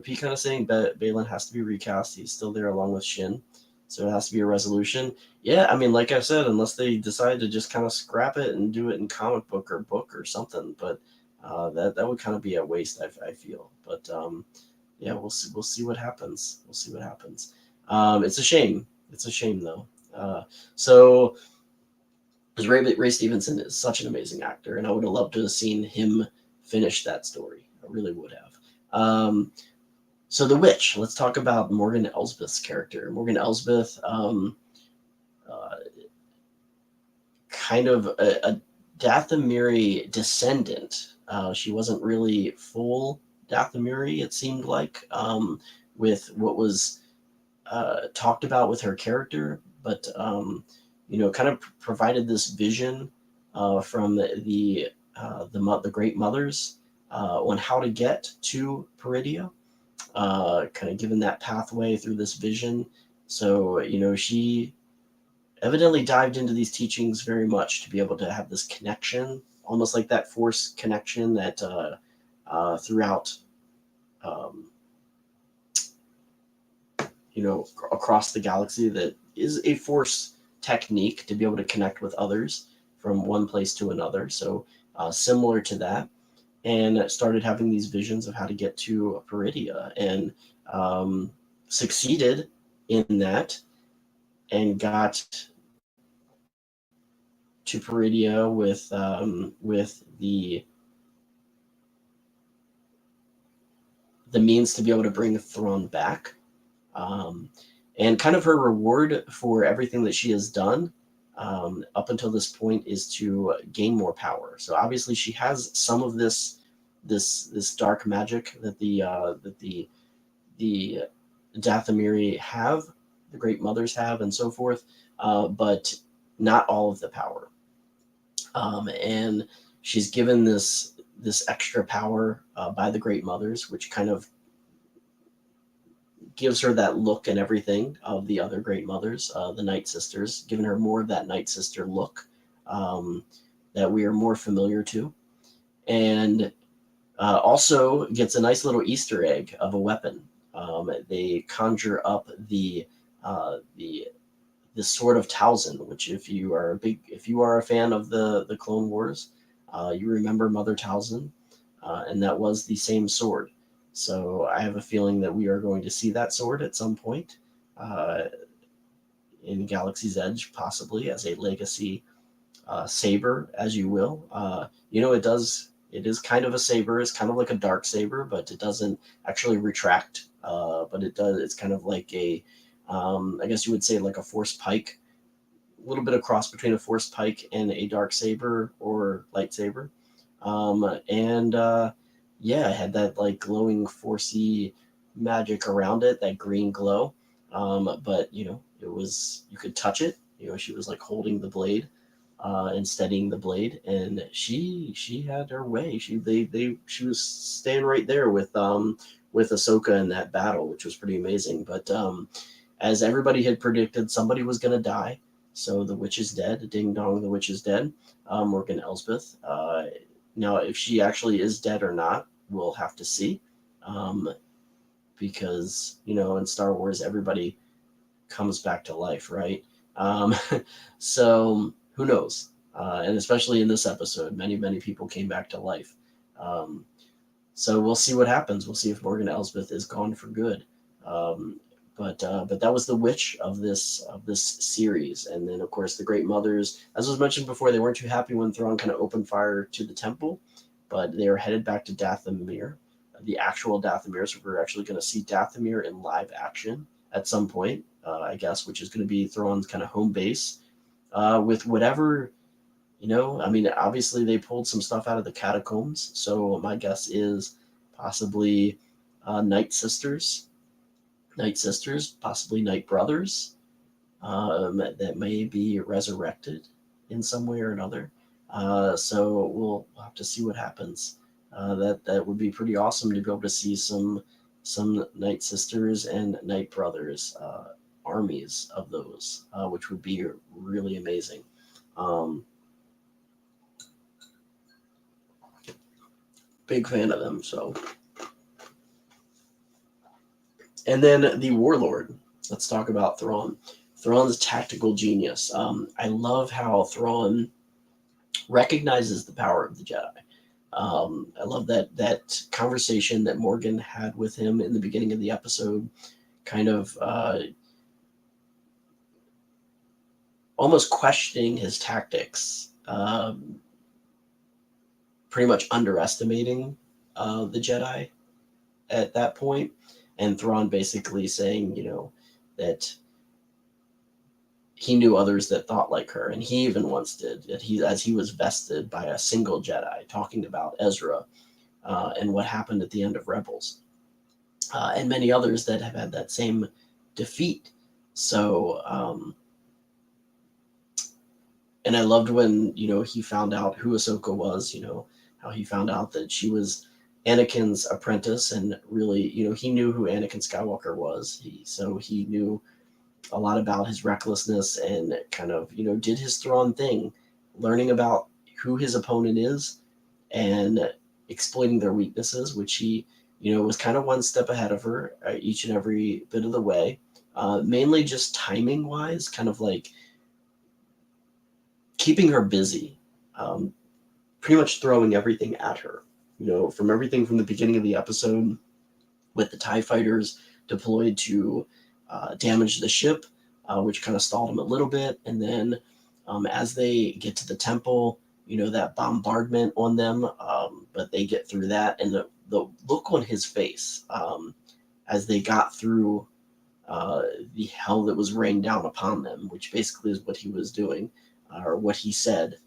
Pete kind of saying Balin has to be recast. He's still there along with Shin, so it has to be a resolution. Yeah, I mean, like I said, unless they decide to just kind of scrap it and do it in comic book or something, but that would kind of be a waste. I feel, but yeah, we'll see what happens. We'll see what happens. It's a shame. It's a shame though. So because Ray Stevenson is such an amazing actor, and I would have loved to have seen him finish that story. I really would have. So the witch. Let's talk about Morgan Elsbeth's character. Morgan Elsbeth, kind of a Dathomiri descendant. She wasn't really full Dathomiri, it seemed like, with what was talked about with her character, but kind of provided this vision from the Great Mothers on how to get to Peridia, kind of given that pathway through this vision. So she evidently dived into these teachings very much to be able to have this connection, almost like that Force connection that throughout, um, across the galaxy, that is a Force technique to be able to connect with others from one place to another. So similar to that, and started having these visions of how to get to Peridia, and succeeded in that, and got to Peridia with the means to be able to bring the throne back. And kind of her reward for everything that she has done up until this point is to gain more power. So obviously she has some of this dark magic that the Dathomiri have, the Great Mothers have, and so forth, but not all of the power. And she's given this extra power by the Great Mothers, which kind of gives her that look and everything of the other Great Mothers, the Night Sisters, giving her more of that Night Sister look that we are more familiar to. And also gets a nice little Easter egg of a weapon. They conjure up the sword of Talzin, which if you are a fan of the Clone Wars, you remember Mother Talzin, and that was the same sword. So I have a feeling that we are going to see that sword at some point. in Galaxy's Edge, possibly as a legacy saber, as you will. It is kind of a saber. It's kind of like a dark saber, but it doesn't actually retract. But it does. It's kind of like I guess you would say like a force pike, a little bit of cross between a force pike and a dark saber or lightsaber. And Yeah, it had that like glowing forcey magic around it, that green glow. But it was, you could touch it. She was like holding the blade and steadying the blade, and she had her way. She was staying right there with Ahsoka in that battle, which was pretty amazing. But as everybody had predicted, somebody was going to die. So the witch is dead. Ding dong, the witch is dead. Morgan Elsbeth. Now, if she actually is dead or not, we'll have to see. Because, in Star Wars, everybody comes back to life, right? So who knows? And especially in this episode, many, many people came back to life. So we'll see what happens. We'll see if Morgan Elsbeth is gone for good. But that was the witch of this series. And then, of course, the Great Mothers, as was mentioned before, they weren't too happy when Thrawn kind of opened fire to the temple, but they are headed back to Dathomir, the actual Dathomir. So we're actually going to see Dathomir in live action at some point, I guess, which is going to be Thrawn's kind of home base with whatever, I mean, obviously they pulled some stuff out of the catacombs. So my guess is possibly Night Sisters, possibly Night Brothers, that may be resurrected in some way or another. So we'll have to see what happens. That would be pretty awesome to be able to see some Night Sisters and Night Brothers, armies of those, which would be really amazing. Big fan of them. So. And then the Warlord. Let's talk about Thrawn. Thrawn's tactical genius. I love how Thrawn recognizes the power of the Jedi. I love that conversation that Morgan had with him in the beginning of the episode, kind of almost questioning his tactics, pretty much underestimating the Jedi at that point. And Thrawn basically saying, that he knew others that thought like her, and he even once did, that as he was vested by a single Jedi, talking about Ezra and what happened at the end of Rebels, and many others that have had that same defeat. So, and I loved when, he found out who Ahsoka was, how he found out that she was Anakin's apprentice, and really, he knew who Anakin Skywalker was. So he knew a lot about his recklessness and kind of, did his Thrawn thing, learning about who his opponent is and exploiting their weaknesses, which he, was kind of one step ahead of her each and every bit of the way, mainly just timing wise, kind of like keeping her busy, pretty much throwing everything at her. From everything from the beginning of the episode with the TIE fighters deployed to damage the ship, which kind of stalled them a little bit. And then as they get to the temple, that bombardment on them, but they get through that. And the look on his face as they got through the hell that was rained down upon them, which basically is what he was doing, or what he said.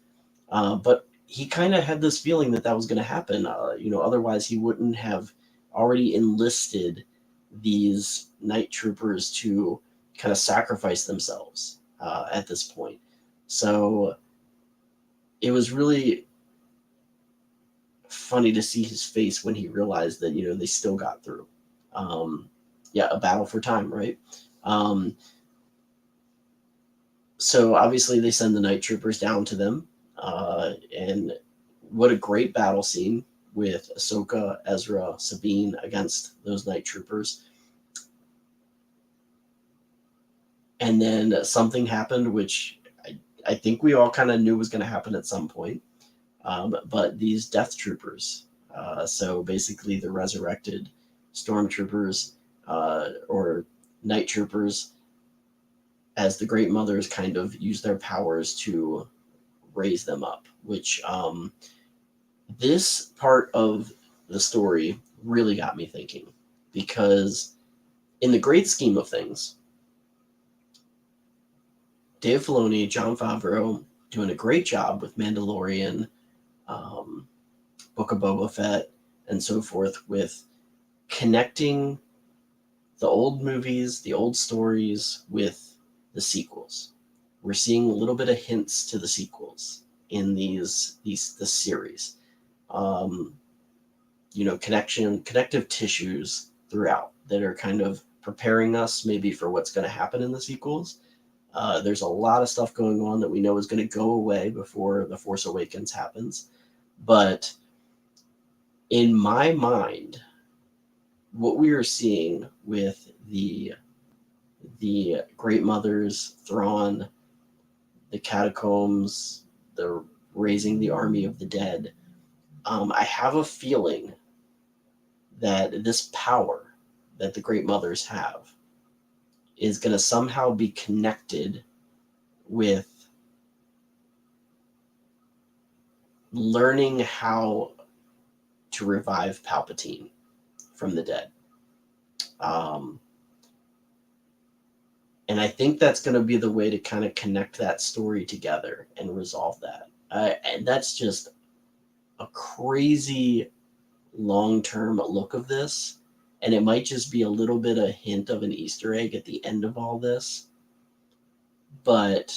But he kind of had this feeling that was going to happen. Otherwise he wouldn't have already enlisted these night troopers to kind of sacrifice themselves at this point. So it was really funny to see his face when he realized that, they still got through. A battle for time, right? So obviously they send the night troopers down to them. And what a great battle scene with Ahsoka, Ezra, Sabine against those night troopers. And then something happened, which I think we all kind of knew was going to happen at some point. But these death troopers, so basically the resurrected stormtroopers or night troopers, as the Great Mothers kind of use their powers to raise them up, which this part of the story really got me thinking, because in the great scheme of things, Dave Filoni, Jon Favreau doing a great job with Mandalorian, Book of Boba Fett, and so forth, with connecting the old movies, the old stories with the sequels. We're seeing a little bit of hints to the sequels in this series. Connective tissues throughout that are kind of preparing us maybe for what's going to happen in the sequels. There's a lot of stuff going on that we know is going to go away before The Force Awakens happens. But in my mind, what we are seeing with the Great Mothers, Thrawn, the catacombs, the raising the army of the dead, I have a feeling that this power that the Great Mothers have is going to somehow be connected with learning how to revive Palpatine from the dead. And I think that's going to be the way to kind of connect that story together and resolve that. And that's just a crazy long-term look of this. And it might just be a little bit a hint of an Easter egg at the end of all this. But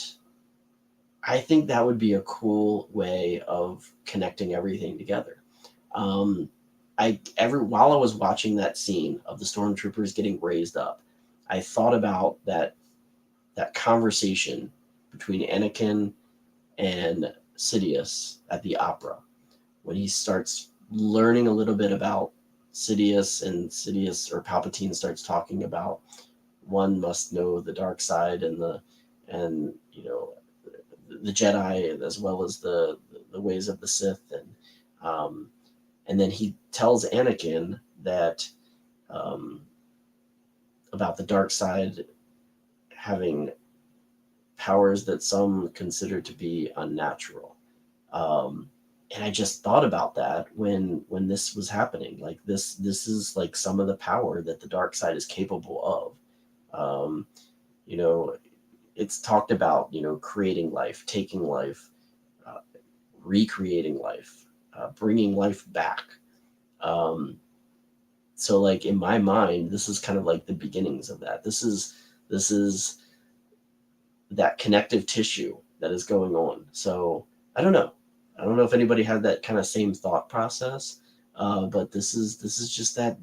I think that would be a cool way of connecting everything together. While I was watching that scene of the stormtroopers getting raised up, I thought about that conversation between Anakin and Sidious at the opera, when he starts learning a little bit about Sidious, and Sidious or Palpatine starts talking about one must know the dark side and the Jedi, as well as the ways of the Sith, and then he tells Anakin that about the dark side having powers that some consider to be unnatural. And I just thought about that when this was happening. Like this is like some of the power that the dark side is capable of. It's talked about, creating life, taking life, recreating life, bringing life back. So like in my mind, this is kind of like the beginnings of that. This is that connective tissue that is going on. So I don't know if anybody had that kind of same thought process, but this is just that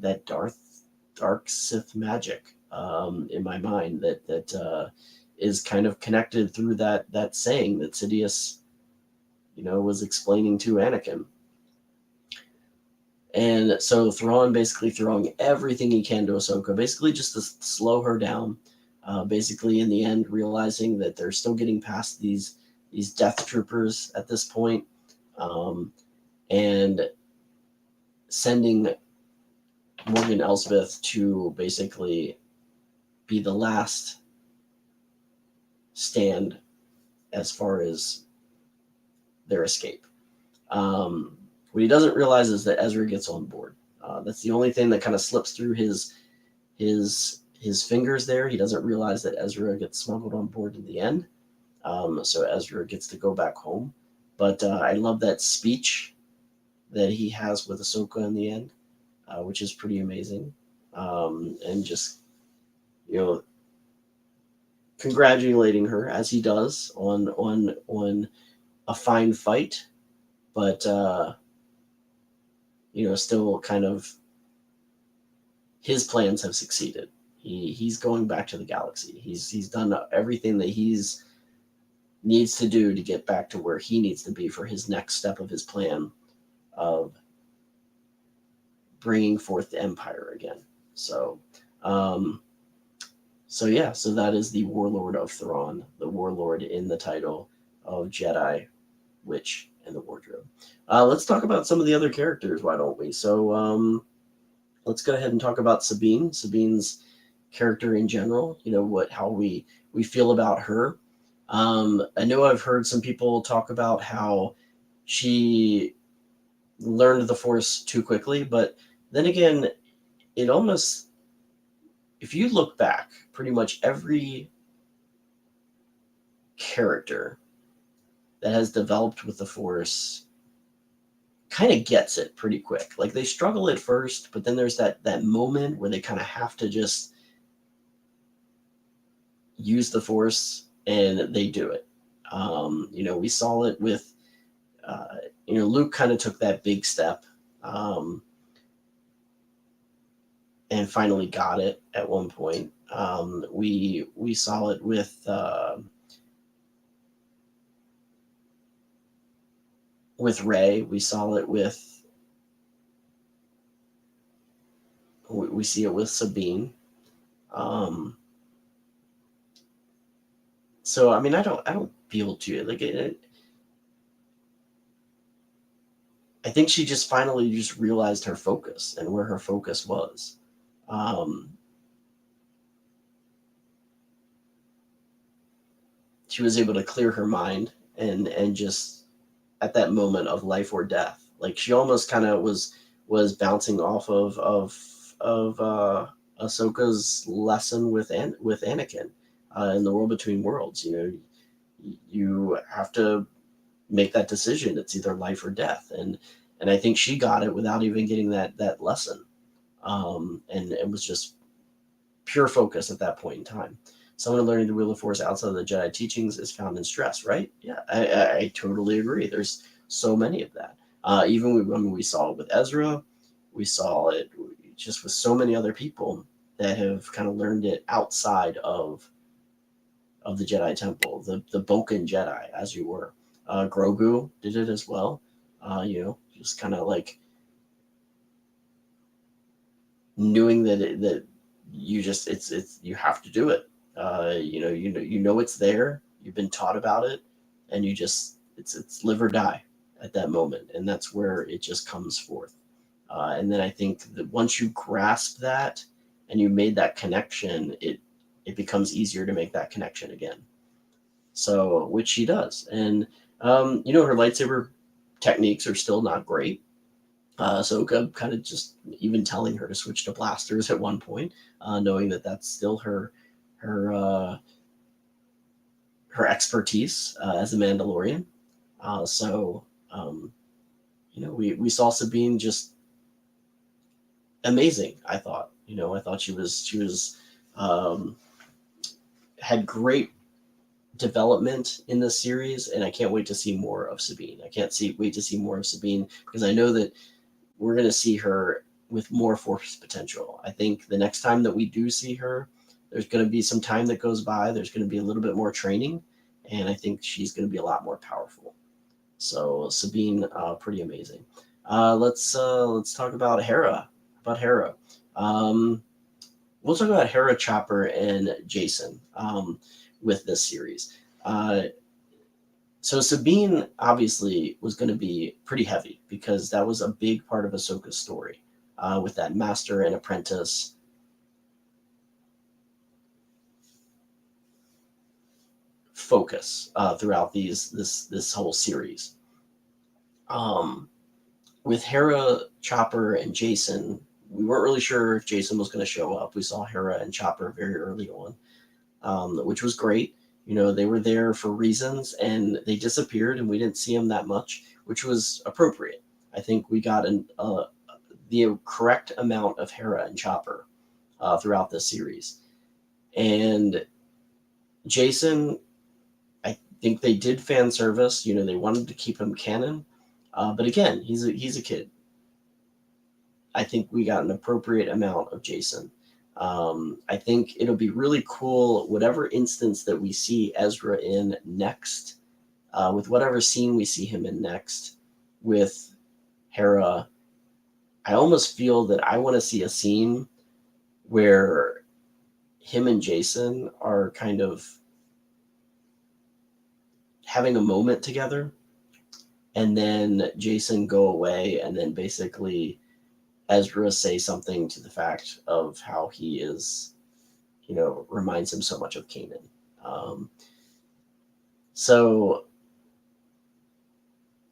dark Sith magic in my mind that is kind of connected through that saying that Sidious, was explaining to Anakin. And so Thrawn basically throwing everything he can to Ahsoka, basically just to slow her down. Basically, in the end, realizing that they're still getting past these death troopers at this point, and sending Morgan Elsbeth to basically be the last stand as far as their escape. What he doesn't realize is that Ezra gets on board. That's the only thing that kind of slips through his fingers there. He doesn't realize that Ezra gets smuggled on board in the end. So Ezra gets to go back home. But I love that speech that he has with Ahsoka in the end, which is pretty amazing. And just, congratulating her as he does on a fine fight, but still kind of his plans have succeeded. He's going back to the galaxy. He's done everything that he's needs to do to get back to where he needs to be for his next step of his plan of bringing forth the Empire again. So that is the Warlord of Thrawn, the Warlord in the title of Jedi, Witch, and the Wardrobe. Let's talk about some of the other characters, why don't we? So let's go ahead and talk about Sabine. Sabine's character in general, how we feel about her. I know I've heard some people talk about how she learned the Force too quickly, but then again, it almost, if you look back, pretty much every character that has developed with the Force kind of gets it pretty quick. Like they struggle at first, but then there's that moment where they kind of have to just use the Force, and they do it. We saw it with, Luke kind of took that big step, and finally got it at one point. We saw it with Rey. We saw it with, we see it with Sabine. So I mean, I don't feel too like it. I think she just finally just realized her focus and where her focus was. She was able to clear her mind and just at that moment of life or death, like she almost kind of was bouncing off of Ahsoka's lesson with Anakin in the World Between Worlds. You have to make that decision. It's either life or death, and I think she got it without even getting that lesson, and it was just pure focus at that point in time. Someone learning to wield the Force outside of the Jedi teachings is found in stress, right? Yeah, I totally agree. There's so many of that. Even we saw it with Ezra, we saw it just with so many other people that have kind of learned it outside of the Jedi Temple, the Boken Jedi, as you were. Grogu did it as well. Just kind of like knowing that you just it's you have to do it. It's there. You've been taught about it, and you just it's live or die at that moment, and that's where it just comes forth. And then I think that once you grasp that and you made that connection, it becomes easier to make that connection again. So, which she does, and her lightsaber techniques are still not great. So kind of just even telling her to switch to blasters at one point, knowing that that's still her her expertise as a Mandalorian. So we saw Sabine just amazing. I thought she was had great development in this series, and I can't wait to see more of Sabine. I can't wait to see more of Sabine because I know that we're going to see her with more Force potential. I think the next time that we do see her, there's going to be some time that goes by. There's going to be a little bit more training, and I think she's going to be a lot more powerful. So Sabine, pretty amazing. Let's talk about Hera. Um, we'll talk about Hera, Chopper, and Jason with this series. So Sabine obviously was going to be pretty heavy because that was a big part of Ahsoka's story, with that master and apprentice focus throughout this whole series. With Hera, Chopper, and Jason, we weren't really sure if Jason was going to show up. We saw Hera and Chopper very early on, which was great. They were there for reasons, and they disappeared, and we didn't see them that much, which was appropriate. I think we got the correct amount of Hera and Chopper throughout this series. And Jason, I think they did fan service. They wanted to keep him canon, but again, he's a kid. I think we got an appropriate amount of Jason. I think it'll be really cool, whatever instance that we see Ezra in next, with whatever scene we see him in next with Hera. I almost feel that I want to see a scene where him and Jason are kind of having a moment together, and then Jason go away, and then basically Ezra say something to the fact of how he is reminds him so much of Kanan. So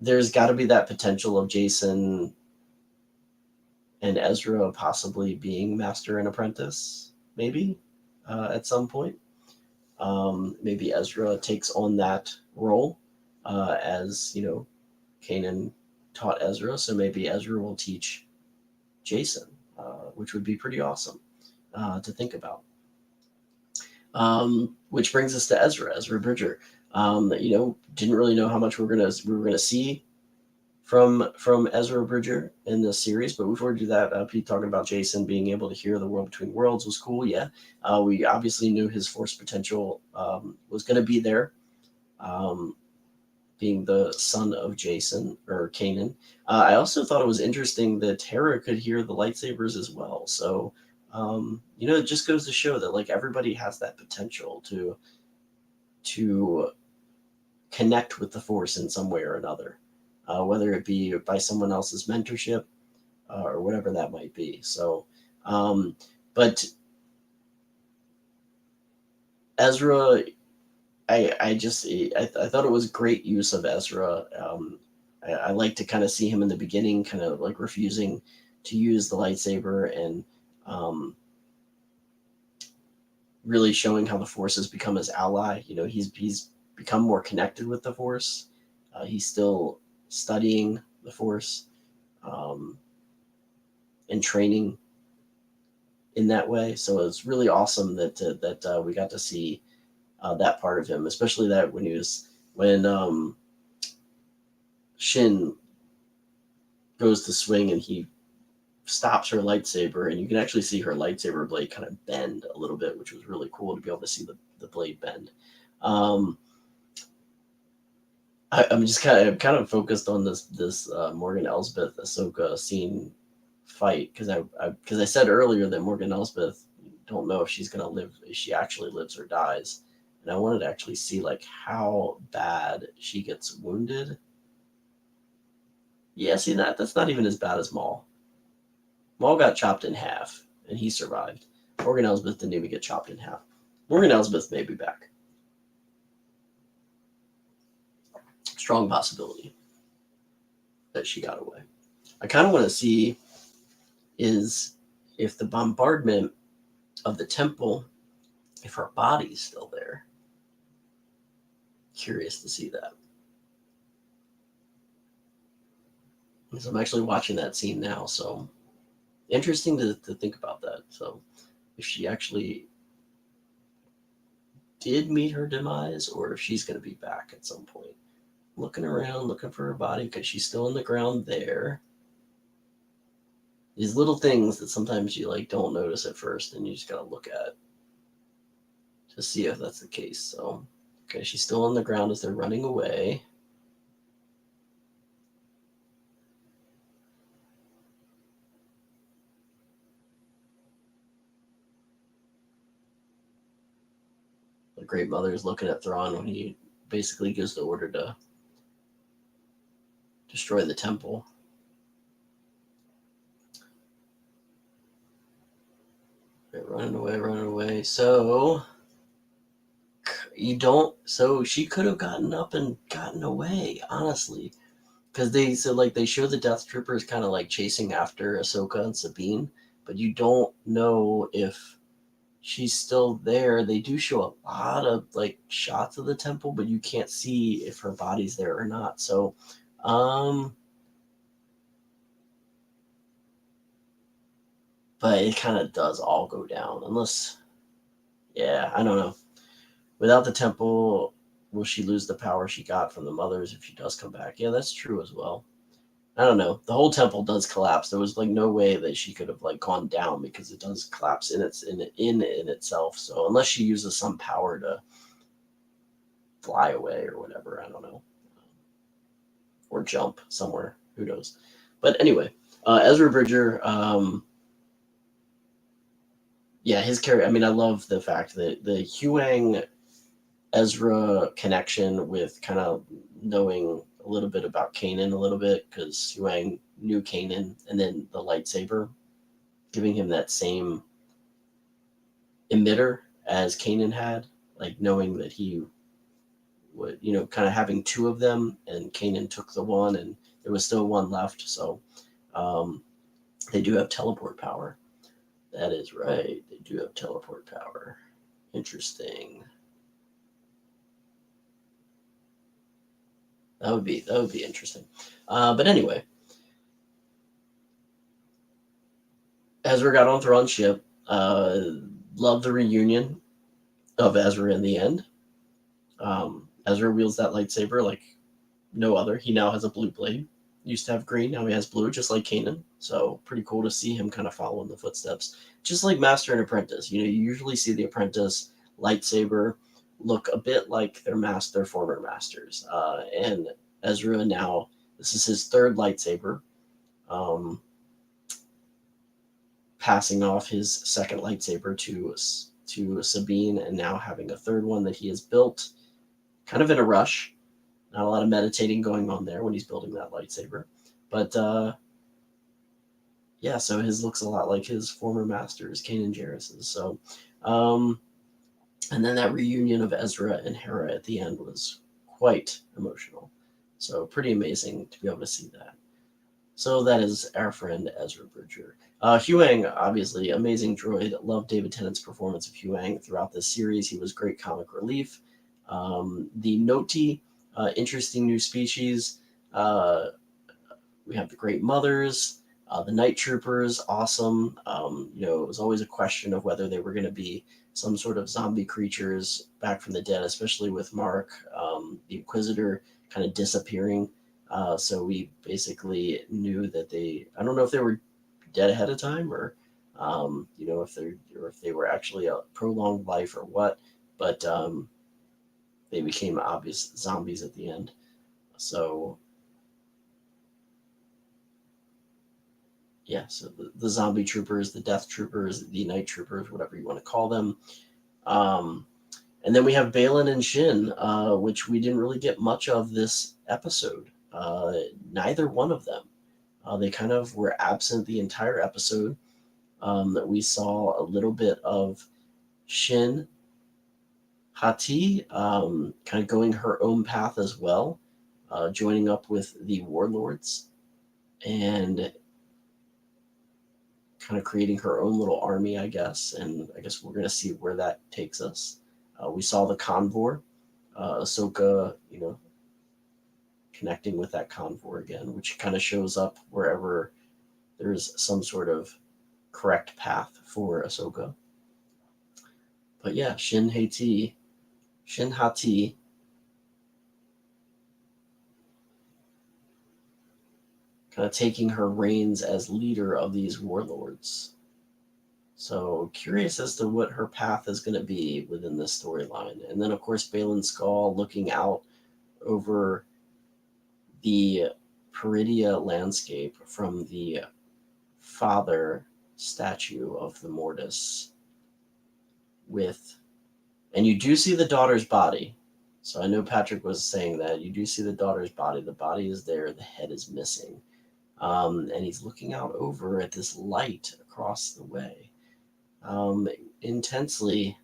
there's got to be that potential of Jacen and Ezra possibly being master and apprentice, maybe at some point. Maybe Ezra takes on that role as Kanan taught Ezra, so maybe Ezra will teach Jacen, which would be pretty awesome to think about. Which brings us to Ezra Bridger. Didn't really know how much we were gonna see from Ezra Bridger in this series, but before we do that, Pete talking about Jacen being able to hear the world between worlds was cool. Yeah, we obviously knew his force potential was going to be there, being the son of Jacen or Kanan. I also thought it was interesting that Hera could hear the lightsabers as well. So it just goes to show that like everybody has that potential to connect with the force in some way or another. Whether it be by someone else's mentorship or whatever that might be. So, but Ezra, I thought it was great use of Ezra. I like to kind of see him in the beginning, kind of like refusing to use the lightsaber and really showing how the Force has become his ally. He's become more connected with the Force. He's still studying the Force and training in that way. So it's really awesome that we got to see that part of him, especially that when Shin goes to swing and he stops her lightsaber, and you can actually see her lightsaber blade kind of bend a little bit, which was really cool to be able to see the blade bend. I'm just kind of focused on this Morgan Elsbeth Ahsoka scene fight because I said earlier that Morgan Elsbeth, don't know if she's gonna live, if she actually lives or dies, and I wanted to actually see like how bad she gets wounded. Yeah, see that's not even as bad as Maul. Maul got chopped in half and he survived. Morgan Elsbeth didn't even get chopped in half. Morgan Elsbeth may be back. Strong possibility that she got away. I kind of want to see is if the bombardment of the temple, if her body's still there. Curious to see that. Because I'm actually watching that scene now, so interesting to think about that. So if she actually did meet her demise or if she's going to be back at some point. Looking around, looking for her body because she's still in the ground there. These little things that sometimes you like don't notice at first and you just got to look at to see if that's the case. So, okay, she's still on the ground as they're running away. The Great Mother is looking at Thrawn when he basically gives the order to destroy the temple. They're running away. So she could have gotten up and gotten away, honestly. Because they show the Death Troopers kind of like chasing after Ahsoka and Sabine, but you don't know if she's still there. They do show a lot of like shots of the temple, but you can't see if her body's there or not. So, but it kind of does all go down unless, yeah, I don't know. Without the temple, will she lose the power she got from the mothers if she does come back? Yeah, that's true as well. I don't know. The whole temple does collapse. There was like no way that she could have like gone down because it does collapse in itself. So unless she uses some power to fly away or whatever, I don't know, or jump somewhere, who knows. But anyway, Ezra Bridger, yeah, his character. I mean, I love the fact that the Huang Ezra connection with kind of knowing a little bit about Kanan a little bit because Huang knew Kanan, and then the lightsaber giving him that same emitter as Kanan had, like knowing that he would, kind of having two of them, and Kanan took the one, and there was still one left. So um, they do have teleport power. That is right. They do have teleport power. Interesting. That would be interesting. But anyway, Ezra got on Thrawn's ship. Love the reunion of Ezra in the end. Ezra wields that lightsaber like no other. He now has a blue blade. Used to have green, now he has blue, just like Kanan. So pretty cool to see him kind of follow in the footsteps. Just like Master and Apprentice. You usually see the apprentice lightsaber look a bit like their former masters. And Ezra now, this is his third lightsaber. Passing off his second lightsaber to Sabine, and now having a third one that he has built kind of in a rush. Not a lot of meditating going on there when he's building that lightsaber. But yeah, so his looks a lot like his former masters, Kanan Jarrus's. So, and then that reunion of Ezra and Hera at the end was quite emotional. So pretty amazing to be able to see that. So that is our friend Ezra Bridger. Huyang, obviously, amazing droid. Loved David Tennant's performance of Huyang throughout this series. He was great comic relief. The Noti, interesting new species. We have the Great Mothers, the Night Troopers, awesome. It was always a question of whether they were going to be some sort of zombie creatures back from the dead, especially with Mark, the Inquisitor, kind of disappearing. So we basically knew that I don't know if they were dead ahead of time, or if they were actually a prolonged life or what, but they became obvious zombies at the end. So yeah, so the zombie troopers, the death troopers, the night troopers, whatever you want to call them. And then we have Balin and Shin, which we didn't really get much of this episode. Neither one of them. They kind of were absent the entire episode. We saw a little bit of Shin Hati kind of going her own path as well, joining up with the warlords and kind of creating her own little army, I guess. And I guess we're going to see where that takes us. We saw the convoy, Ahsoka, connecting with that convoy again, which kind of shows up wherever there's some sort of correct path for Ahsoka. But yeah, Shin Hati, kind of taking her reins as leader of these warlords. So curious as to what her path is going to be within this storyline. And then, of course, Baylan Skoll looking out over the Peridia landscape from the father statue of the Mortis and you do see the daughter's body. So I know Patrick was saying that you do see the daughter's body. The body is there, the head is missing. And he's looking out over at this light across the way intensely.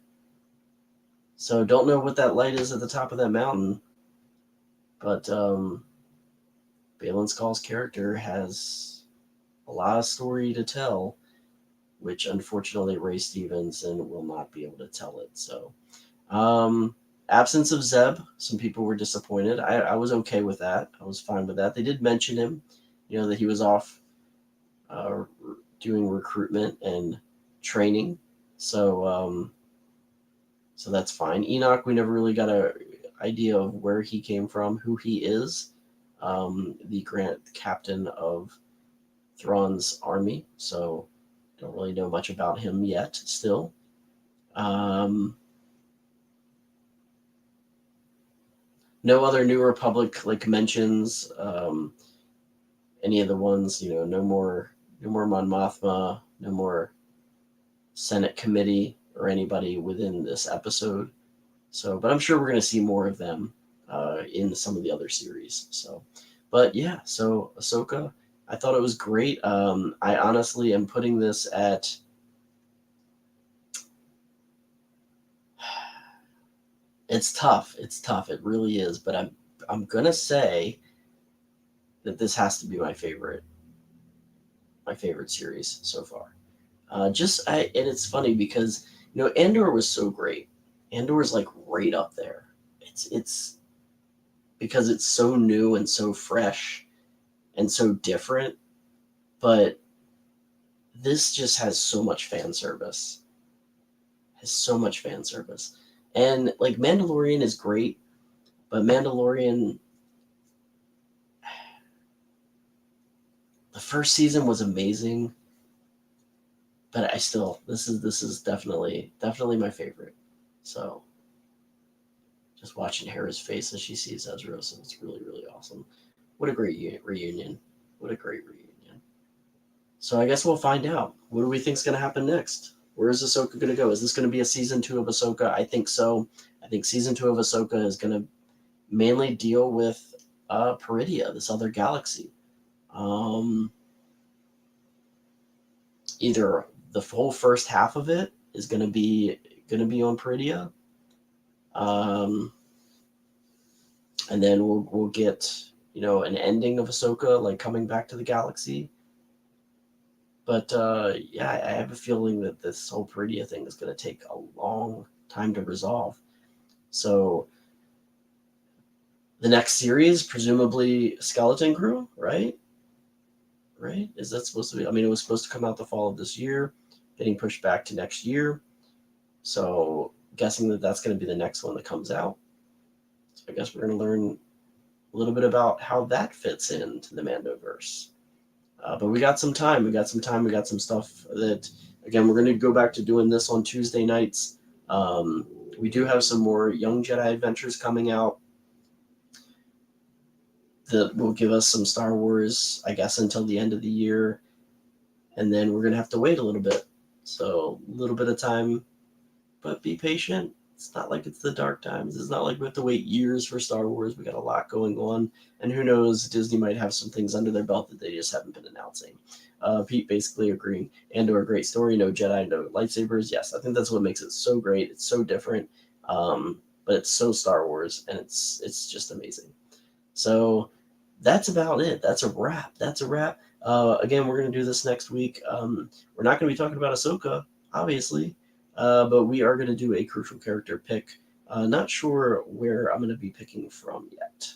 So don't know what that light is at the top of that mountain, but Baylan Skoll's character has a lot of story to tell, which unfortunately Ray Stevenson will not be able to tell it. So absence of Zeb, some people were disappointed. I was okay with that. I was fine with that. They did mention him, that he was off doing recruitment and training. So that's fine. Enoch, we never really got an idea of where he came from, who he is, the Grand Captain of Thrawn's army. So don't really know much about him yet still. No other New Republic mentions. Any of the ones, no more Mon Mothma, no more Senate committee or anybody within this episode. So, but I'm sure we're going to see more of them in some of the other series. So, but yeah, so Ahsoka, I thought it was great. I honestly am putting this at It's tough. It's tough. It really is. But I'm gonna say that this has to be my favorite series so far. And it's funny because Andor was so great. Andor is like right up there. It's because it's so new and so fresh and so different, but this just has so much fan service. Has so much fan service. And like Mandalorian is great, but Mandalorian the first season was amazing, but this is definitely my favorite. So just watching Hera's face as she sees Ezra, so it's really, really awesome. What a great reunion. What a great reunion. So I guess we'll find out. What do we think is going to happen next? Where is Ahsoka going to go? Is this going to be a season 2 of Ahsoka? I think so. I think season 2 of Ahsoka is going to mainly deal with Peridia, this other galaxy. Either the whole first half of it is going to be on Peridia, and then we'll get an ending of Ahsoka like coming back to the galaxy. But yeah, I have a feeling that this whole Peridia thing is going to take a long time to resolve. So the next series, presumably Skeleton Crew, right? Right? Is that supposed to be? I mean, it was supposed to come out the fall of this year, getting pushed back to next year. So guessing that that's going to be the next one that comes out. So I guess we're going to learn a little bit about how that fits into the Mandoverse. But we got some time. We got some stuff that, again, we're going to go back to doing this on Tuesday nights. We do have some more Young Jedi Adventures coming out that will give us some Star Wars, I guess, until the end of the year. And then we're going to have to wait a little bit. So a little bit of time, but be patient. It's not like it's the dark times. It's not like we have to wait years for Star Wars. We got a lot going on. And who knows, Disney might have some things under their belt that they just haven't been announcing. Pete basically agreeing. Andor, a great story. No Jedi, no lightsabers. Yes, I think that's what makes it so great. It's so different. But it's so Star Wars, and it's just amazing. So that's about it. That's a wrap. Again, we're going to do this next week. We're not going to be talking about Ahsoka, obviously. But we are going to do a crucial character pick. Not sure where I'm going to be picking from yet.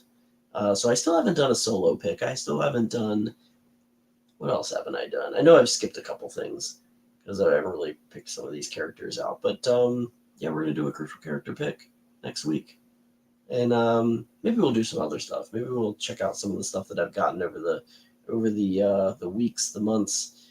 So I still haven't done a solo pick. I still haven't done... What else haven't I done? I know I've skipped a couple things because I haven't really picked some of these characters out. But yeah, we're going to do a crucial character pick next week. And maybe we'll do some other stuff. Maybe we'll check out some of the stuff that I've gotten over the weeks, the months,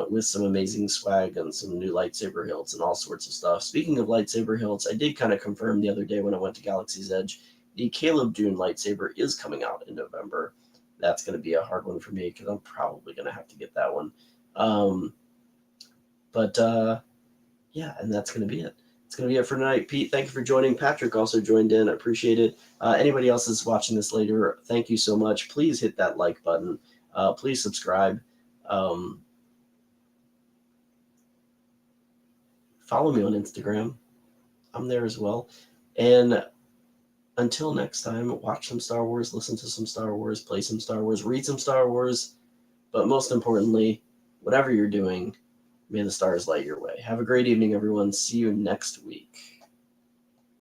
with some amazing swag and some new lightsaber hilts and all sorts of stuff. Speaking of lightsaber hilts, I did kind of confirm the other day when I went to Galaxy's Edge, the Caleb Dune lightsaber is coming out in November. That's going to be a hard one for me because I'm probably going to have to get that one. Yeah, and that's going to be it. It's going to be it for tonight. Pete, thank you for joining. Patrick also joined in. I appreciate it. Anybody else that's watching this later, thank you so much. Please hit that like button. Please subscribe. Follow me on Instagram. I'm there as well. And until next time, watch some Star Wars, listen to some Star Wars, play some Star Wars, read some Star Wars. But most importantly, whatever you're doing, may the stars light your way. Have a great evening, everyone. See you next week.